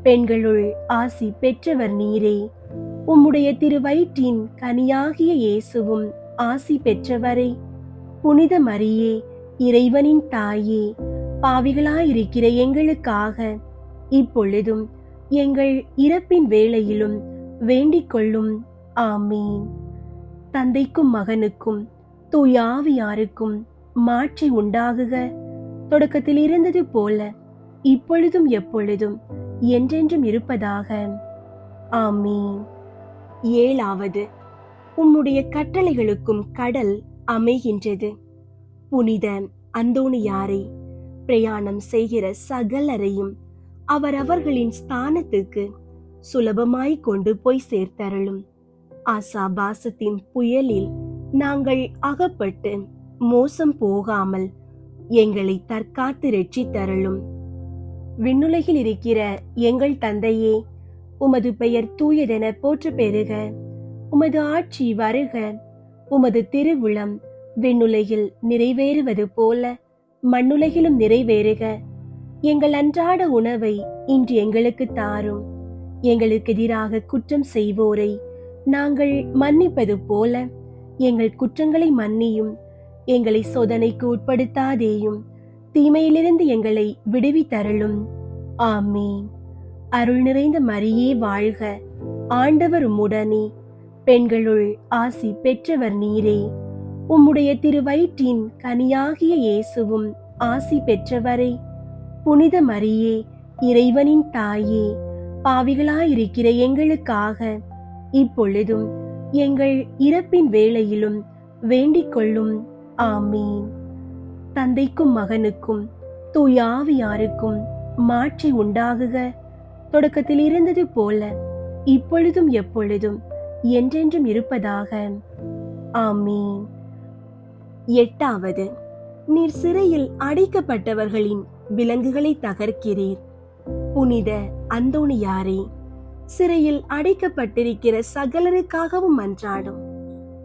S2: பெண்களுள் ஆசி பெற்றவர் நீரே. உம்முடைய திருவயிற்றின் கனியாகிய இயேசுவும் ஆசி பெற்றவரே. புனித மரியே, இறைவனின் தாயே, பாவிகளாயிருக்கிற எங்களுக்காக இப்பொழுதும் எங்கள் இறப்பின் வேளையிலும் வேண்டிக் கொள்ளும். ஆமீன். தந்தைக்கும் மகனுக்கும் தூய ஆவியாருக்கும் மாட்சி உண்டாகுக. தொடக்கத்தில் இருந்தது போல இப்பொழுதும் எப்பொழுதும் என்றென்றும் இருப்பதாக. ஆமீன். ஏழாவது, உம்முடைய கட்டளைகளுக்கும் கடல் அமைகின்றது. புனித அந்தோணியாரே, பிரயாணம் செய்கிற சகலரையும் அவரவர்களின் ஸ்தானத்துக்கு சுலபமாய் கொண்டு போய் சேர்த்தருளும். ஆசாபாசத்தின் புயலில் நாங்கள் அகப்பட்டு மோசம் போகாமல் எங்களை தற்காத்து இரட்சித்தருளும். விண்ணுலகில் இருக்கிற எங்கள் தந்தையே, உமது பெயர் தூயதென போற்ற பெறுக. உமது ஆட்சி வருக. உமது திருவுளம் விண்ணுலகில் நிறைவேறுவது போல மண்ணுலகிலும் நிறைவேறுக. எங்கள் அன்றாட உணவை இன்று எங்களுக்கு தாரும். எங்களுக்கு எதிராக குற்றம் செய்வோரை நாங்கள் மன்னிப்பது போல எங்கள் குற்றங்களை மன்னியும். எங்களை சோதனைக்கு உட்படுத்தாதேயும், தீமையிலிருந்து எங்களை விடுவித்தருளும். ஆமீன். அருள் நிறைந்த மரியே வாழ்க, ஆண்டவர் உம்முடனே, பெண்களுள் ஆசி பெற்றவர் நீரே. உம்முடைய திருவயிற்றின் கனியாகிய இயேசுவும் ஆசி பெற்றவரே. புனித மரியே, இறைவனின் தாயே, பாவிகளாயிருக்கிற எங்களுக்காக இப்பொழுதும் எங்கள் இறப்பின் வேளையிலும் வேண்டிக் கொள்ளும். ஆமீன். தந்தைக்கும் மகனுக்கும் தூய ஆவியாருக்கும் மாட்சி உண்டாகுக. தொடக்கத்தில் இருந்தது போல இப்பொழுதும் எப்பொழுதும் என்றென்றும் இருப்பதாக. ஆமீன். எட்டாவது, நீர் சிறையில் அடைக்கப்பட்டவர்களின் விலங்குகளை தகர்க்கிறீர். புனித அந்தோணியாரே, சிறையில் அடைக்கப்பட்டிருக்கிற சகலருக்காகவும் மன்றாடும்.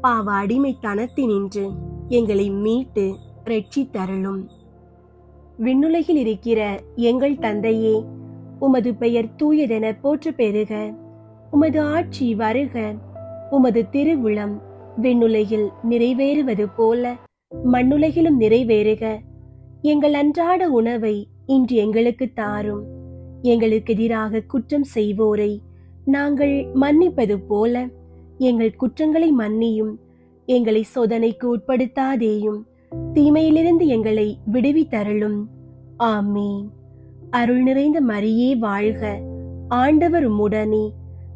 S2: பாவ அடிமைத்தனத்தினின்று எங்களை மீட்டு இரட்சித்தருளும். விண்ணுலகில் இருக்கிற எங்கள் தந்தையே, உமது பெயர் தூயதென போற்ற பெறுக. உமது ஆட்சி வருக. உமது திருவுளம் விண்ணுலகில் நிறைவேறுவது போல மண்ணுலகிலும் நிறைவேறுக. எங்கள் அன்றாட உணவை இன்று எங்களுக்கு தாரும். எங்களுக்கு எதிராக குற்றம் செய்வோரை நாங்கள் மன்னிப்பது போல எங்கள் குற்றங்களை மன்னியும். எங்களை சோதனைக்கு உட்படுத்தாதேயும், தீமையிலிருந்து எங்களை விடுவித்தருளும். ஆமீன். அருள் நிறைந்த மரியே வாழ்க. ஆண்டவர் உம்முடனே,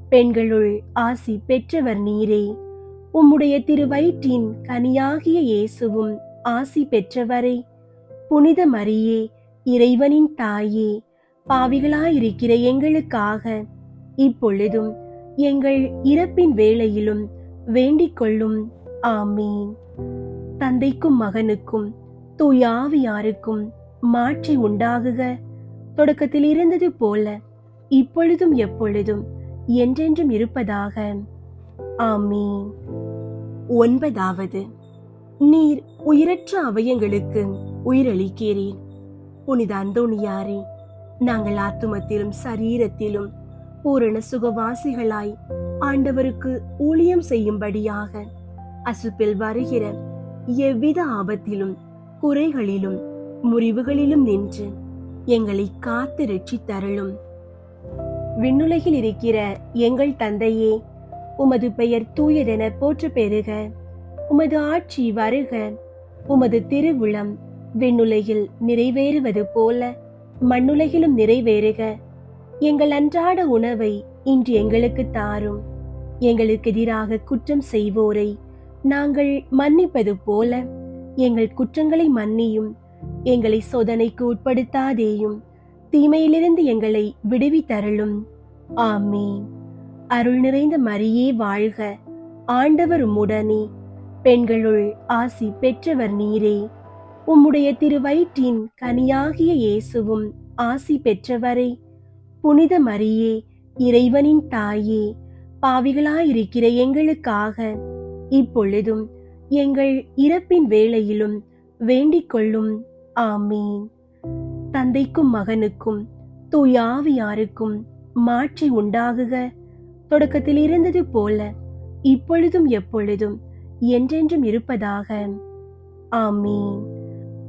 S2: பெண்களுள் ஆசி பெற்றவர் நீரே. உம்முடைய திருவயிற்றின் கனியாகிய இயேசுவும் ஆசி பெற்றவரே. புனித மரியே, இறைவனின் தாயே, பாவிகளாயிருக்கிற எங்களுக்காக இப்பொழுதும் எங்கள் இறப்பின் வேளையிலும் வேண்டிக் கொள்ளும். ஆமீன். தந்தைக்கும் மகனுக்கும் தூய ஆவியாருக்கும் மாட்சி உண்டாகுக. தொடக்கத்தில் இருந்தது போல இப்பொழுதும் எப்பொழுதும் என்றென்றும் இருப்பதாக. ஆமீன். ஒன்பதாவது, நீர் உயிரற்ற அவயங்களுக்கு உயிரளிக்கிறீர். புனித அந்தோணியாரே, நாங்கள் ஆத்துமத்திலும் சரீரத்திலும் பூரண சுகவாசிகளாய் ஆண்டவருக்கு ஊழியம் செய்யும்படியாக அசுப்பில் வருகிற எவ்வித ஆபத்திலும் குறைகளிலும் முறிவுகளிலும் நின்று எங்களை காத்து இரட்சித்தருளும். விண்ணுலகில் இருக்கிற எங்கள் தந்தையே, உமது பெயர் தூயதென போற்ற பெறுக. உமது ஆட்சி வருக. உமது திருவுளம் விண்ணுலகில் நிறைவேறுவது போல மண்ணுலகிலும் நிறைவேறுக. எங்கள் அன்றாட உணவை இன்று எங்களுக்கு தாரும். எங்களுக்கு எதிராக குற்றம் செய்வோரை நாங்கள் மன்னிப்பது போல எங்கள் குற்றங்களை மன்னியும். எங்களை சோதனைக்கு உட்படுத்தாதேயும், தீமையிலிருந்து எங்களை விடுவித்தருளும். ஆமீன். அருள் நிறைந்த மரியே வாழ்க. ஆண்டவர் உம்முடனே, பெண்களுள் ஆசி பெற்றவர் நீரே. உம்முடைய திருவயிற்றின் கனியாகிய இயேசுவும் ஆசி பெற்றவரே. புனித மரியே, இறைவனின் தாயே, பாவிகளாயிருக்கிற எங்களுக்காக இப்பொழுதும் எங்கள் இறப்பின் வேளையிலும் வேண்டிக் கொள்ளும். ஆமீன். தந்தைக்கும் மகனுக்கும் தூய ஆவியாருக்கும் மாட்சி உண்டாகுக. தொடக்கத்தில் இருந்தது போல இப்பொழுதும் எப்பொழுதும் என்றென்றும் இருப்பதாக. ஆமீன்.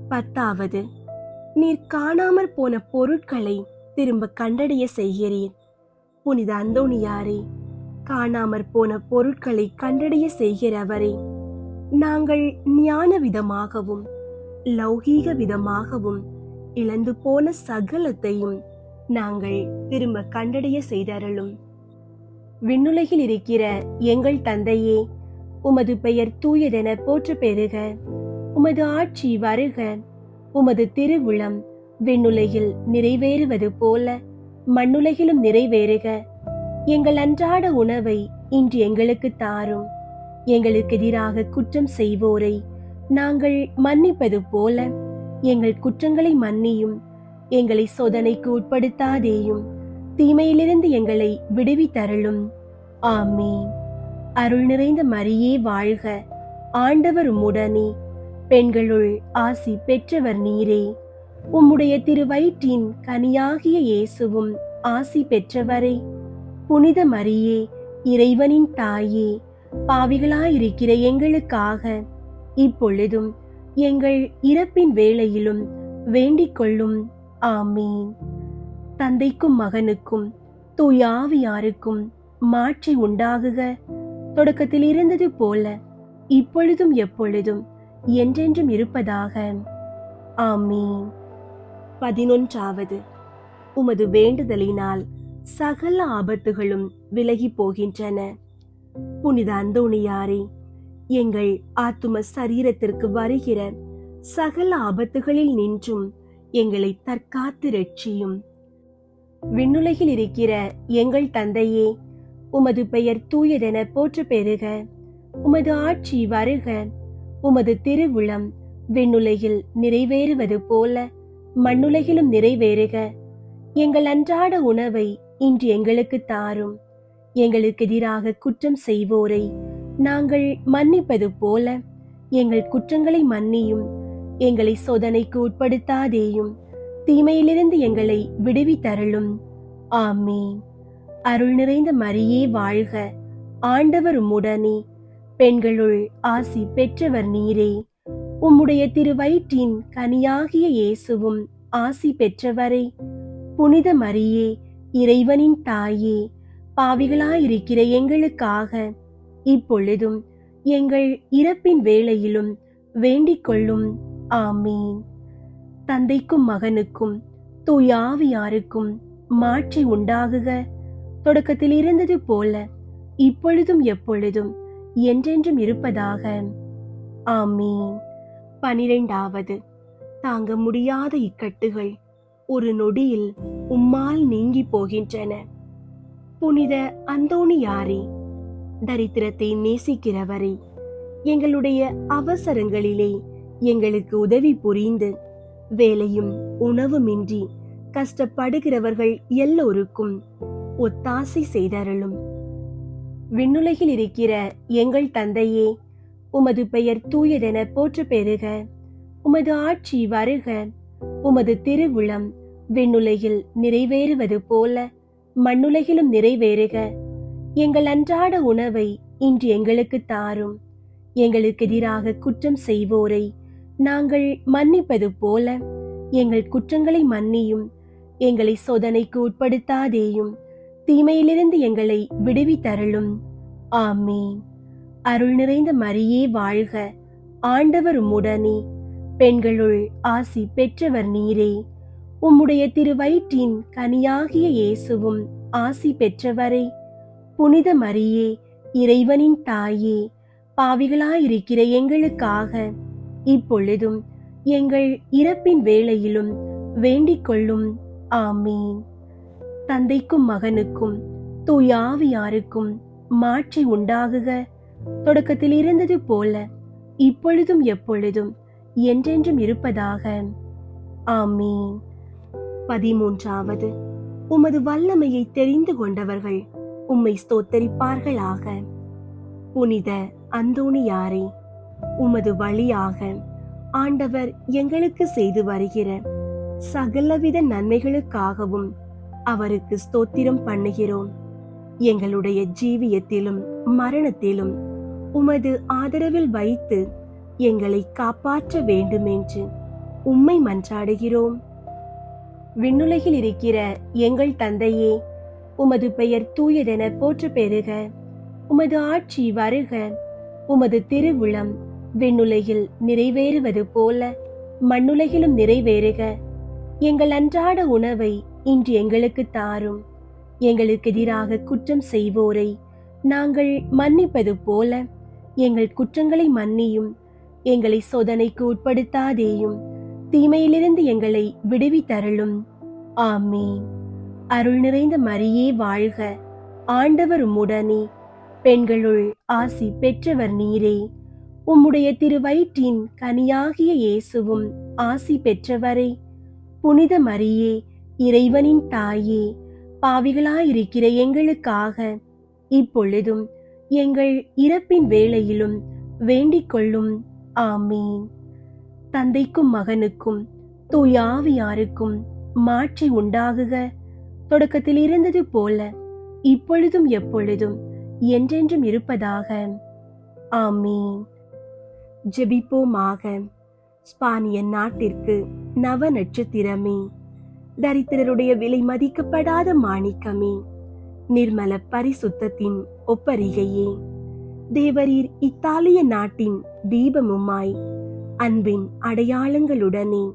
S2: பத்தாவது, நீர் காணாமற் போன பொருட்களை திரும்ப கண்டடைய செய்கிறீர். புனித அந்தோணியாரே, காணாமற் போன பொருட்களை கண்டடைய செய்கிறவரே, நாங்கள் ஞான விதமாகவும் லௌகீக விதமாகவும் இழந்து போன சகலத்தையும் நாங்கள் திரும்ப கண்டடைய செய்தருளும். விண்ணுலகில் இருக்கிற எங்கள் தந்தையே, உமது பெயர் தூயதென போற்ற பெறுக. உமது ஆட்சி வருக. உமது திருவுளம் விண்ணுலகில் நிறைவேறுவது போல மண்ணுலகிலும் நிறைவேறுக. எங்கள் அன்றாட உணவை இன்று எங்களுக்கு தாரும். எங்களுக்கு எதிராக குற்றம் செய்வோரை நாங்கள் மன்னிப்பது போல எங்கள் குற்றங்களை மன்னியும். எங்களை சோதனைக்கு உட்படுத்தாதேயும், தீமையிலிருந்து எங்களை விடுவித்தருளும். ஆமீன். அருள் நிறைந்த மரியே வாழ்க. ஆண்டவர் உம்முடனே, பெண்களுள் ஆசி பெற்றவர் நீரே. உம்முடைய திருவயிற்றின் கனியாகிய இயேசுவும் ஆசி பெற்றவரே. புனித மரியே, இறைவனின் தாயே, பாவிகளாயிருக்கிற எங்களுக்காக இப்பொழுதும் எங்கள் இறப்பின் வேளையிலும் வேண்டிக் கொள்ளும். ஆமீன். தந்தைக்கும் மகனுக்கும் தூய ஆவியாருக்கும் மாட்சி உண்டாகுக. தொடக்கத்தில் இருந்தது போல இப்பொழுதும் எப்பொழுதும் என்றென்றும் இருப்பதாக. ஆமீன். 11. உமது வேண்டுதலினால் சகல ஆபத்துகளும் விலகி போகின்றன. புனித அந்தோணியாரே, எங்கள் ஆத்தும சரீரத்திற்கு வருகிற சகல ஆபத்துகளில் நின்றும் எங்களை தற்காத்து ரட்சியும். விண்ணுலகில் இருக்கிற எங்கள் தந்தையே, உமது பெயர் தூயதென போற்ற பெறுக. உமது ஆட்சி வருக. உமது திருவுளம் விண்ணுலகில் நிறைவேறுவது போல மண்ணுலகிலும் நிறைவேறுக. எங்கள் அன்றாட உணவை இன்று எங்களுக்கு தாரும். எங்களுக்கு எதிராக குற்றம் செய்வோரை நாங்கள் மன்னிப்பது போல எங்கள் குற்றங்களை மன்னியும். எங்களை சோதனைக்கு உட்படுத்தாதேயும், தீமையிலிருந்து எங்களை விடுவித்தருளும். ஆமீன். அருள் நிறைந்த மரியே வாழ்க, ஆண்டவர் உம்முடனே, பெண்களுள் ஆசி பெற்றவர் நீரே. உம்முடைய திருவயிற்றின் கனியாகிய இயேசுவும் ஆசி பெற்றவரே. புனித மரியே, இறைவனின் தாயே, பாவிகளாயிருக்கிற எங்களுக்காக இப்பொழுதும் எங்கள் இறப்பின் வேளையிலும் வேண்டிக் கொள்ளும். ஆமீன். தந்தைக்கும் மகனுக்கும் தூய ஆவியாருக்கும் மாட்சி உண்டாகுக. தொடக்கத்தில் இருந்தது போல இப்பொழுதும் எப்பொழுதும் என்றென்றும் இருப்பதாக. ஆமீன். 12. தாங்க முடியாத இக்கட்டுகள் ஒரு நொடியில் உம்மால் நீங்கி போகின்றன. புனித அந்தோணியாரே, தரித்திரத்தை நேசிக்கிறவரே, எங்களுடைய அவசரங்களிலே எங்களுக்கு உதவி புரிந்து வேலையும் உணவுமின்றி கஷ்டப்படுகிறவர்கள் எல்லோருக்கும் ஒத்தாசை செய்தருளும். விண்ணுலகில் இருக்கிற எங்கள் தந்தையே, உமது பெயர் தூயதென போற்ற பெறுக. உமது ஆட்சி வருக. உமது திருவுளம் விண்ணுலகில் நிறைவேறுவது போல மண்ணுலகிலும் நிறைவேறுக. எங்கள் அன்றாட உணவை இன்று எங்களுக்கு தாரும். எங்களுக்கு எதிராக குற்றம் செய்வோரை நாங்கள் மன்னிப்பது போல எங்கள் குற்றங்களை மன்னியும். எங்களை சோதனைக்கு உட்படுத்தாதேயும், தீமையிலிருந்து எங்களை விடுவித்தருளும். ஆமீன். அருள் நிறைந்த மரியே வாழ்க, ஆண்டவர் உம்முடனே, பெண்களுள் ஆசி பெற்றவர் நீரே. உம்முடைய திருவயிற்றின் கனியாகிய இயேசுவும் ஆசி பெற்றவரே. புனித மரியே, இறைவனின் தாயே, பாவிகளாயிருக்கிற எங்களுக்காக இப்பொழுதும் எங்கள் இறப்பின் வேளையிலும் வேண்டிக் கொள்ளும். ஆமீன். தந்தைக்கும் மகனுக்கும் தூய ஆவியாருக்கும் மாட்சி உண்டாகுக. தொடக்கத்தில் இருந்தது போல இப்பொழுதும் எப்பொழுதும் என்றென்றும் இருப்பதாக. ஆமீன். 13. உமது வல்லமையை தெரிந்து கொண்டவர்கள் உம்மை ஸ்தோத்தரிப்பார்களாக. புனித அந்தோணியாரே, உமது வழியாக ஆண்டவர் எங்களுக்கு செய்து வருகிற சகலவித நன்மைகளுக்காகவும் அவருக்கு ஸ்தோத்திரம் பண்ணுகிறோம். எங்களுடைய ஜீவியத்திலும் மரணத்திலும் உமது ஆதரவில் வைத்து எங்களை காப்பாற்ற வேண்டுமென்று உம்மை மன்றாடுகிறோம். விண்ணுலகில் இருக்கிற எங்கள் தந்தையே, உமது பெயர் தூயதென போற்ற பெறுக. உமது ஆட்சி வருக. உமது திருவுளம் விண்ணுலகில் நிறைவேறுவது போல மண்ணுலகிலும் நிறைவேறுக. எங்கள் அன்றாட உணவை இன்று எங்களுக்கு தாரும். எங்களுக்கு எதிராக குற்றம் செய்வோரை நாங்கள் மன்னிப்பது போல எங்கள் குற்றங்களை மன்னியும். எங்களை சோதனைக்கு உட்படுத்தாதேயும், தீமையிலிருந்து எங்களை விடுவித்தருளும். ஆமீன். அருள் நிறைந்த மரியே வாழ்க, ஆண்டவர் உம்முடனே, பெண்களுள் ஆசி பெற்றவர் நீரே. உம்முடைய திருவயிற்றின் கனியாகிய இயேசுவும் ஆசி பெற்றவரே. புனித மரியே, இறைவனின் தாயே, பாவிகளாயிருக்கிற எங்களுக்காக இப்பொழுதும் எங்கள் இறப்பின் வேளையிலும் வேண்டிக் கொள்ளும். ஆமீன். தந்தைக்கும் மகனுக்கும் தூய ஆவியாருக்கும் மாட்சி உண்டாகுக. தொடக்கத்தில் இருந்தது போல இப்பொழுதும் எப்பொழுதும் என்றென்றும் இருப்பதாக. ஆமீன். ஜெபிப்போமாக. ஸ்பானிய நாட்டிற்கு நவ நட்சத்திரமே, தரித்திரருடைய விலை மதிக்கப்படாத மாணிக்கமே, நிர்மல பரிசுத்தத்தின் ஒப்பரிகையே, தேவரீர் இத்தாலிய நாட்டின் தீபமுமாய் அன்பின் அடையாளங்களுடனே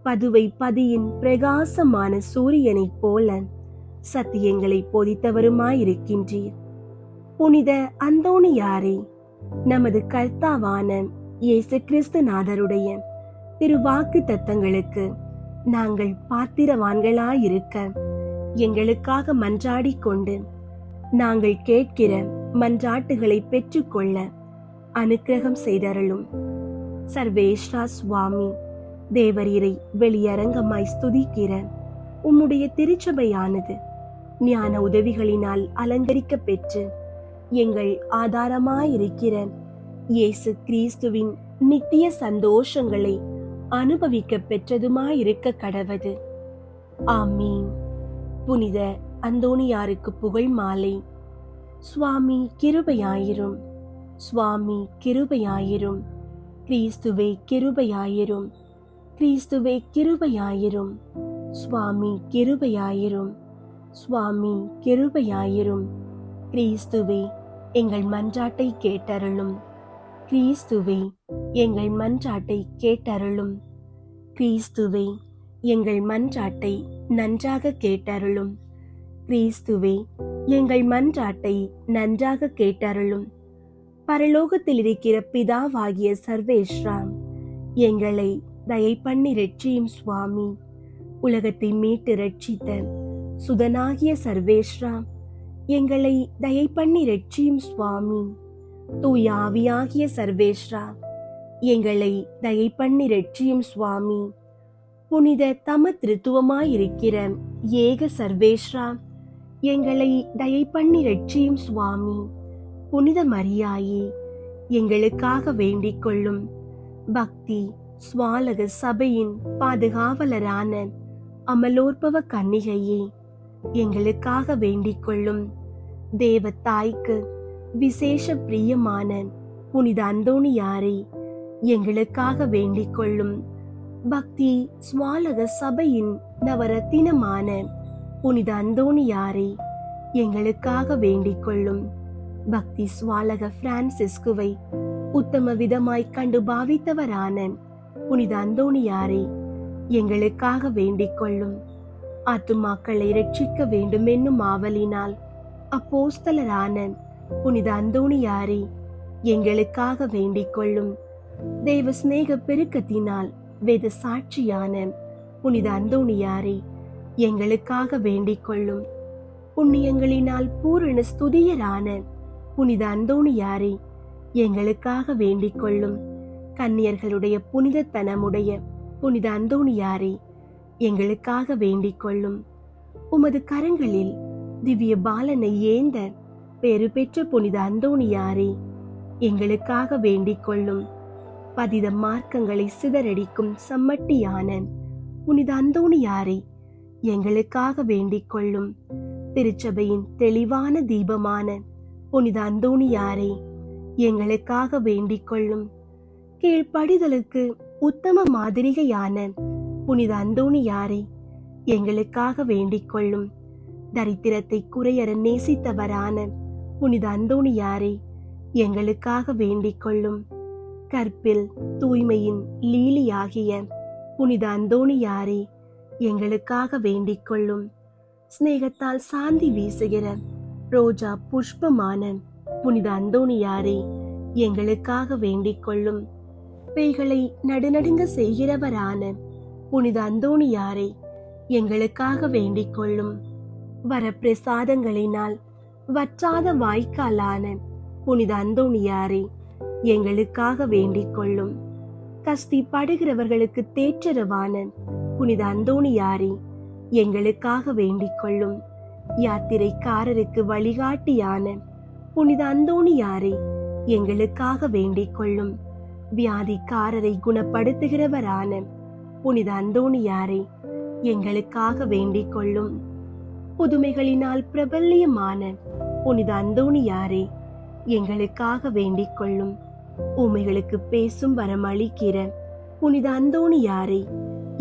S2: பதுவை பதியின் பிரகாசமான சூரியனைப் போல சத்தியங்களை போதித்தவருமாயிருக்கின்றீர். புனித அந்தோணியாரே, நமது கர்த்தாவான இயேசு கிறிஸ்துநாதருடைய திருவாக்கு தத்தங்களுக்கு நாங்கள் பாத்திரவான்களாயிருக்க எங்களுக்காக மன்றாடிக் கொண்டு நாங்கள் கேட்கிற மன்றாட்டுகளை பெற்றுக்கொள்ள அனுக்கிரகம் செய்தருளும். சர்வேஸ்வரா சுவாமி, தேவரீரை வெளியரங்கமாய் ஸ்துதிக்கிற உம்முடைய திருச்சபையானது ஞான உதவிகளினால் அலங்கரிக்க பெற்று எங்கள் ஆதாரமாயிருக்கிற இயேசு கிறிஸ்துவின் நித்திய சந்தோஷங்களை அனுபவிக்க பெற்றதுமாயிருக்க கடவது. ஆமீன். புனித அந்தோணியாருக்கு புகழ் மாலை. சுவாமி கிருபையாயிரும், சுவாமி கிருபையாயிரும், கிறிஸ்துவே கிருபையாயிரும், கிறிஸ்துவே கிருபையாயிரும், சுவாமி கிருபையாயிரும், சுவாமி கிருபையாயிரும். கிறிஸ்துவே எங்கள் மன்றாட்டை கேட்டருளும், கிறிஸ்துவே எங்கள் மன்றாட்டை கேட்டருளும், கிறிஸ்துவே எங்கள் மன்றாட்டை நன்றாக கேட்டருளும், கிறிஸ்துவே எங்கள் மன்றாட்டை நன்றாக கேட்டருளும். பரலோகத்தில் இருக்கிற பிதாவாகிய சர்வேஸ்வரா, எங்களை தயை பண்ணி ரட்சியும் சுவாமி. உலகத்தை மீட்டு ரட்சித்த சுதனாகிய சர்வேஸ்வரா, எங்களை தயை பண்ணி ரட்சியும் சுவாமி. தூய ஆவியாகிய சர்வேஸ்வரா, எங்களை தயை பண்ணி ரட்சியும் சுவாமி. புனித தம திருத்துவமாயிருக்கிற ஏக சர்வேஸ்வரா, எங்களை தயை பண்ணி ரட்சியும் சுவாமி. புனித மரியாயே, எங்களுக்காக வேண்டிக் கொள்ளும். பக்தி சுவாலக சபையின் பாதுகாவலரான அமலோற்பவ கன்னிகையே, எங்களுக்காக வேண்டிக் கொள்ளும். தேவ தாய்க்கு விசேஷ பிரியமான புனித அந்தோணியாரை, எங்களுக்காக வேண்டிக் கொள்ளும். பக்தி சுவாலக சபையின் நவரத்தினமான புனித அந்தோணியாரை, எங்களுக்காக வேண்டிக் கொள்ளும். பக்தி சுவாலக பிரான்சிஸ்குவை உத்தம விதமாய் கண்டு பாவித்தவரான புனித அந்தோணியாரை, எங்களுக்காக வேண்டிக் கொள்ளும். ஆத்துமாக்களை ரட்சிக்க வேண்டும் என்னும் ஆவலினால் அப்போஸ்தலரான புனித அந்தோணியாரை, எங்களுக்காக வேண்டிக் கொள்ளும். தெய்வ சிநேக பெருக்கத்தினால் வேத சாட்சியான புனித அந்தோணியாரை, எங்களுக்காக வேண்டிக் கொள்ளும். புண்ணியங்களினால் பூரண ஸ்துதியரான புனித அந்தோணியாரை, எங்களுக்காக வேண்டிக் கொள்ளும். கன்னியர்களுடைய புனிதத்தனமுடைய புனித அந்தோணியாரை, எங்களுக்காக வேண்டிக் கொள்ளும். உமது கரங்களில் திவ்ய பாலனை ஏந்த பேறு பெற்ற புனித அந்தோணியாரை, எங்களுக்காக வேண்டிக் கொள்ளும். பதித மார்க்கங்களை சிதறடிக்கும் சம்மட்டியான புனித அந்தோணியாரை, எங்களுக்காக வேண்டிக் கொள்ளும். திருச்சபையின் தெளிவான தீபமான புனித அந்தோணியாரை, எங்களுக்காக வேண்டிக் கொள்ளும். கீழ்ப்படிதலுக்கு உத்தம மாதிரிகையான புனித அந்தோணியாரை, எங்களுக்காக வேண்டிக் கொள்ளும். தரித்திரத்தை குறையற நேசித்தவரான புனித அந்தோணியாரை, எங்களுக்காக வேண்டிக் கொள்ளும். கற்பில் தூய்மையின் லீலியாகிய புனித அந்தோணியாரை, எங்களுக்காக வேண்டிக் கொள்ளும். சிநேகத்தால் சாந்தி வீசுகிற ரோஜா புஷ்பமான புனித அந்தோணியாரை, எங்களுக்காக வேண்டிக் கொள்ளும். பேய்களை நடுநடுங்க செய்கிறவரான புனித அந்தோணியாரை, எங்களுக்காக வேண்டிக் கொள்ளும். வரப்பிரசாதங்களினால் வற்றாத வாய்க்காலான புனித அந்தோணியாரை, எங்களுக்காக வேண்டிக் கொள்ளும். கஸ்தி படுகிறவர்களுக்கு தேற்றரவான புனித அந்தோணியாரை, எங்களுக்காக வேண்டிக் கொள்ளும். யாத்திரைக்காரருக்கு வழிகாட்டியான புனித அந்தோணியாரை, எங்களுக்காக வேண்டிக் கொள்ளும். வியாதிக்காரரை குணப்படுத்துகிறவரான புனித அந்தோணியாரை, எங்களுக்காக வேண்டிக் கொள்ளும். புதுமைகளினால் பிரபல்யமான புனித அந்தோணியாரை, எங்களுக்காக வேண்டிக் கொள்ளும். ஊமைகளுக்கு பேசும் வரம் அளிக்கிற புனித அந்தோணியாரை,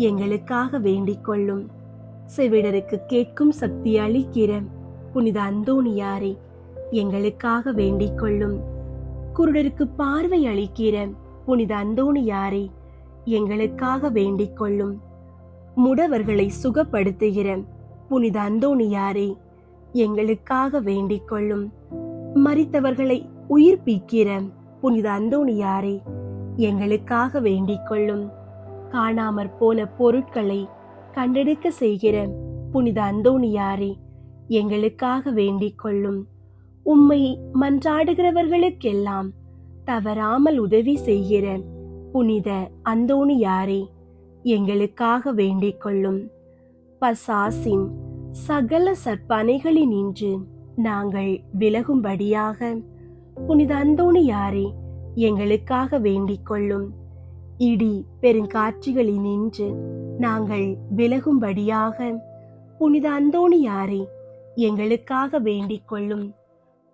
S2: எங்களுக்காக வேண்டிக் கொள்ளும். செவிடருக்கு கேட்கும் சக்தி அளிக்கிற புனித அந்தோணியாரை, எங்களுக்காக வேண்டிக் கொள்ளும். குருடருக்கு பார்வை அளிக்கிற புனித அந்தோணியாரை, எங்களுக்காக வேண்டிக் கொள்ளும். முடவர்களை சுகப்படுத்துகிற புனித அந்தோணியாரே, எங்களுக்காக வேண்டிக் கொள்ளும். மரித்தவர்களை உயிர்ப்பிக்கிற புனித அந்தோணியாரே, எங்களுக்காக வேண்டிக் கொள்ளும். காணாமற் போன பொருட்களை கண்டெடுக்க செய்கிற புனித அந்தோணியாரே, எங்களுக்காக வேண்டிக் கொள்ளும். உம்மை மன்றாடுகிறவர்களுக்கெல்லாம் தவறாமல் உதவி செய்கிற புனித அந்தோணியாரே, எங்களுக்காக வேண்டிக் கொள்ளும். பசாசின் சகல சற்பனைகளினின்று நாங்கள் விலகும்படியாக புனித அந்தோணியாரே, எங்களுக்காக வேண்டிக் கொள்ளும். இடி பெருங்காற்றுகளினின்று நாங்கள் விலகும்படியாக புனித அந்தோணியாரே, எங்களுக்காக வேண்டிக் கொள்ளும்.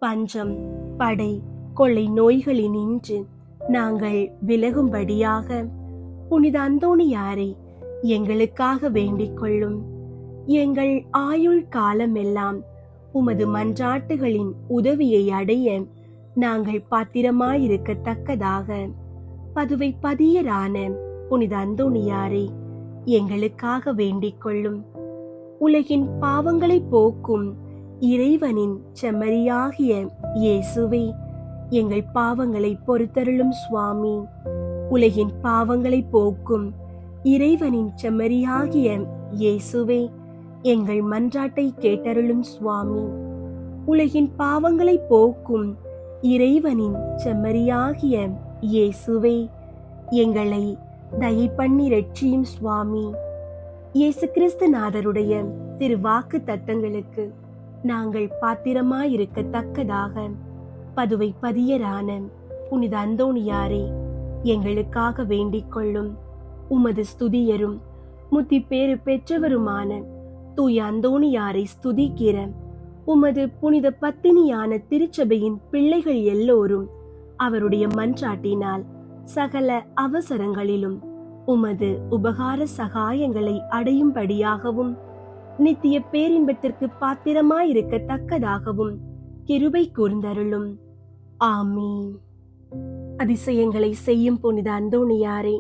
S2: பஞ்சம், படை, கொள்ளை நோய்களினின்று நாங்கள் விலகும்படியாக புனித அந்தோணியாரே, எங்களுக்காக வேண்டிக் கொள்ளும். எங்கள் ஆயுள் காலமெல்லாம் உமது மன்றாட்டுகளின் உதவியை அடைய நாங்கள் பாத்திரமாயிருக்கத்தக்கதாக பதுவை பதியரான புனித அந்தோணியாரே, எங்களுக்காக வேண்டிக் கொள்ளும். உலகின் பாவங்களை போக்கும் இறைவனின் செம்மறியாகிய இயேசுவே, எங்கள் பாவங்களை பொறுத்தருளும் சுவாமி. உலகின் பாவங்களை போக்கும் இறைவனின் செம்மறியாகிய இயேசுவே, எங்கள் மன்றாட்டை கேட்டருளும் சுவாமி. உலகின் பாவங்களை போக்கும் இறைவனின் செம்மறியாகிய இயேசுவே, எங்களை தயை பண்ணி ரட்சியும் சுவாமி. இயேசு கிறிஸ்து நாதருடைய திருவாக்கு தத்தங்களுக்கு நாங்கள் பாத்திரமாயிருக்கத்தக்கதாக பதுவை பதியரான புனித அந்தோணியாரே, எங்களுக்காக வேண்டிக் கொள்ளும். உமது ஸ்துதியரும் முத்தி பேறு பெற்றவருமான தூய அந்தோணியாரை ஸ்துதிக்கிற உமது புனித பத்தினியான திருச்சபையின் பிள்ளைகள் எல்லோரும் அவருடைய மன்றாட்டினால் சகல அவசரங்களிலும் உமது உபகார சகாயங்களை அடையும்படியாகவும் நித்திய பேரின்பத்திற்கு பாத்திரமாயிருக்கத்தக்கதாகவும் கிருபை கூர்ந்தருளும். ஆமீன். அதிசயங்களை செய்யும் புனித அந்தோணியாரே,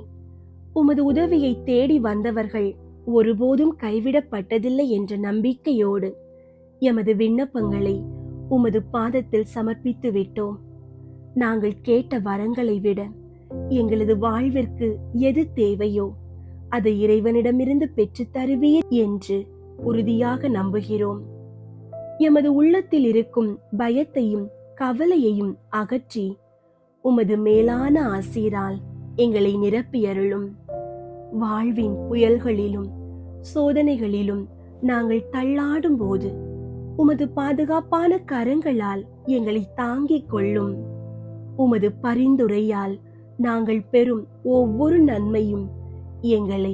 S2: உமது உதவியை தேடி வந்தவர்கள் ஒருபோதும் கைவிடப்பட்டதில்லை என்ற நம்பிக்கையோடு எமது விண்ணப்பங்களை உமது பாதத்தில் சமர்ப்பித்து விட்டோம். நாங்கள் கேட்ட வரங்களை விட எங்களது வாழ்விற்கு எது தேவையோ அதை இறைவனிடமிருந்து பெற்றுத் தருவீர் என்று உறுதியாக நம்புகிறோம். எமது உள்ளத்தில் இருக்கும் பயத்தையும் கவலையையும் அகற்றி உமது மேலான ஆசீரால் எங்களை நிரப்பியருளும். வாழ்வின் புயல்களிலும் சோதனைகளிலும் நாங்கள் தள்ளாடும் போது உமது பாதுகாப்பான கரங்களால் எங்களை தாங்கிக் கொள்ளும். உமது பரிந்துரையால் நாங்கள் பெறும் ஒவ்வொரு நன்மையும் எங்களை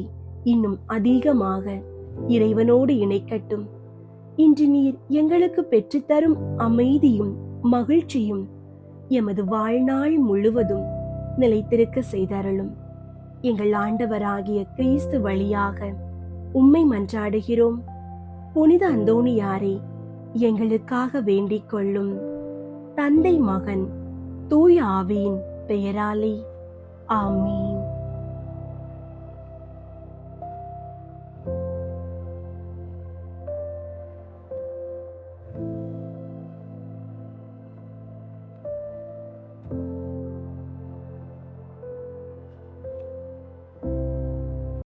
S2: இன்னும் அதிகமாக இறைவனோடு இணைக்கட்டும். இன்று நீர் எங்களுக்கு பெற்றுத்தரும் அமைதியும் மகிழ்ச்சியும் எமது வாழ்நாள் முழுவதும் நிலைத்திருக்க செய்தருளும். எங்கள் ஆண்டவராகிய கிறிஸ்து வழியாக உம்மை மன்றாடுகிறோம். புனித அந்தோணியாரே, எங்களுக்காக வேண்டிக் கொள்ளும். தந்தை, மகன், தூய ஆவியின் பெயராலே. ஆமீன்.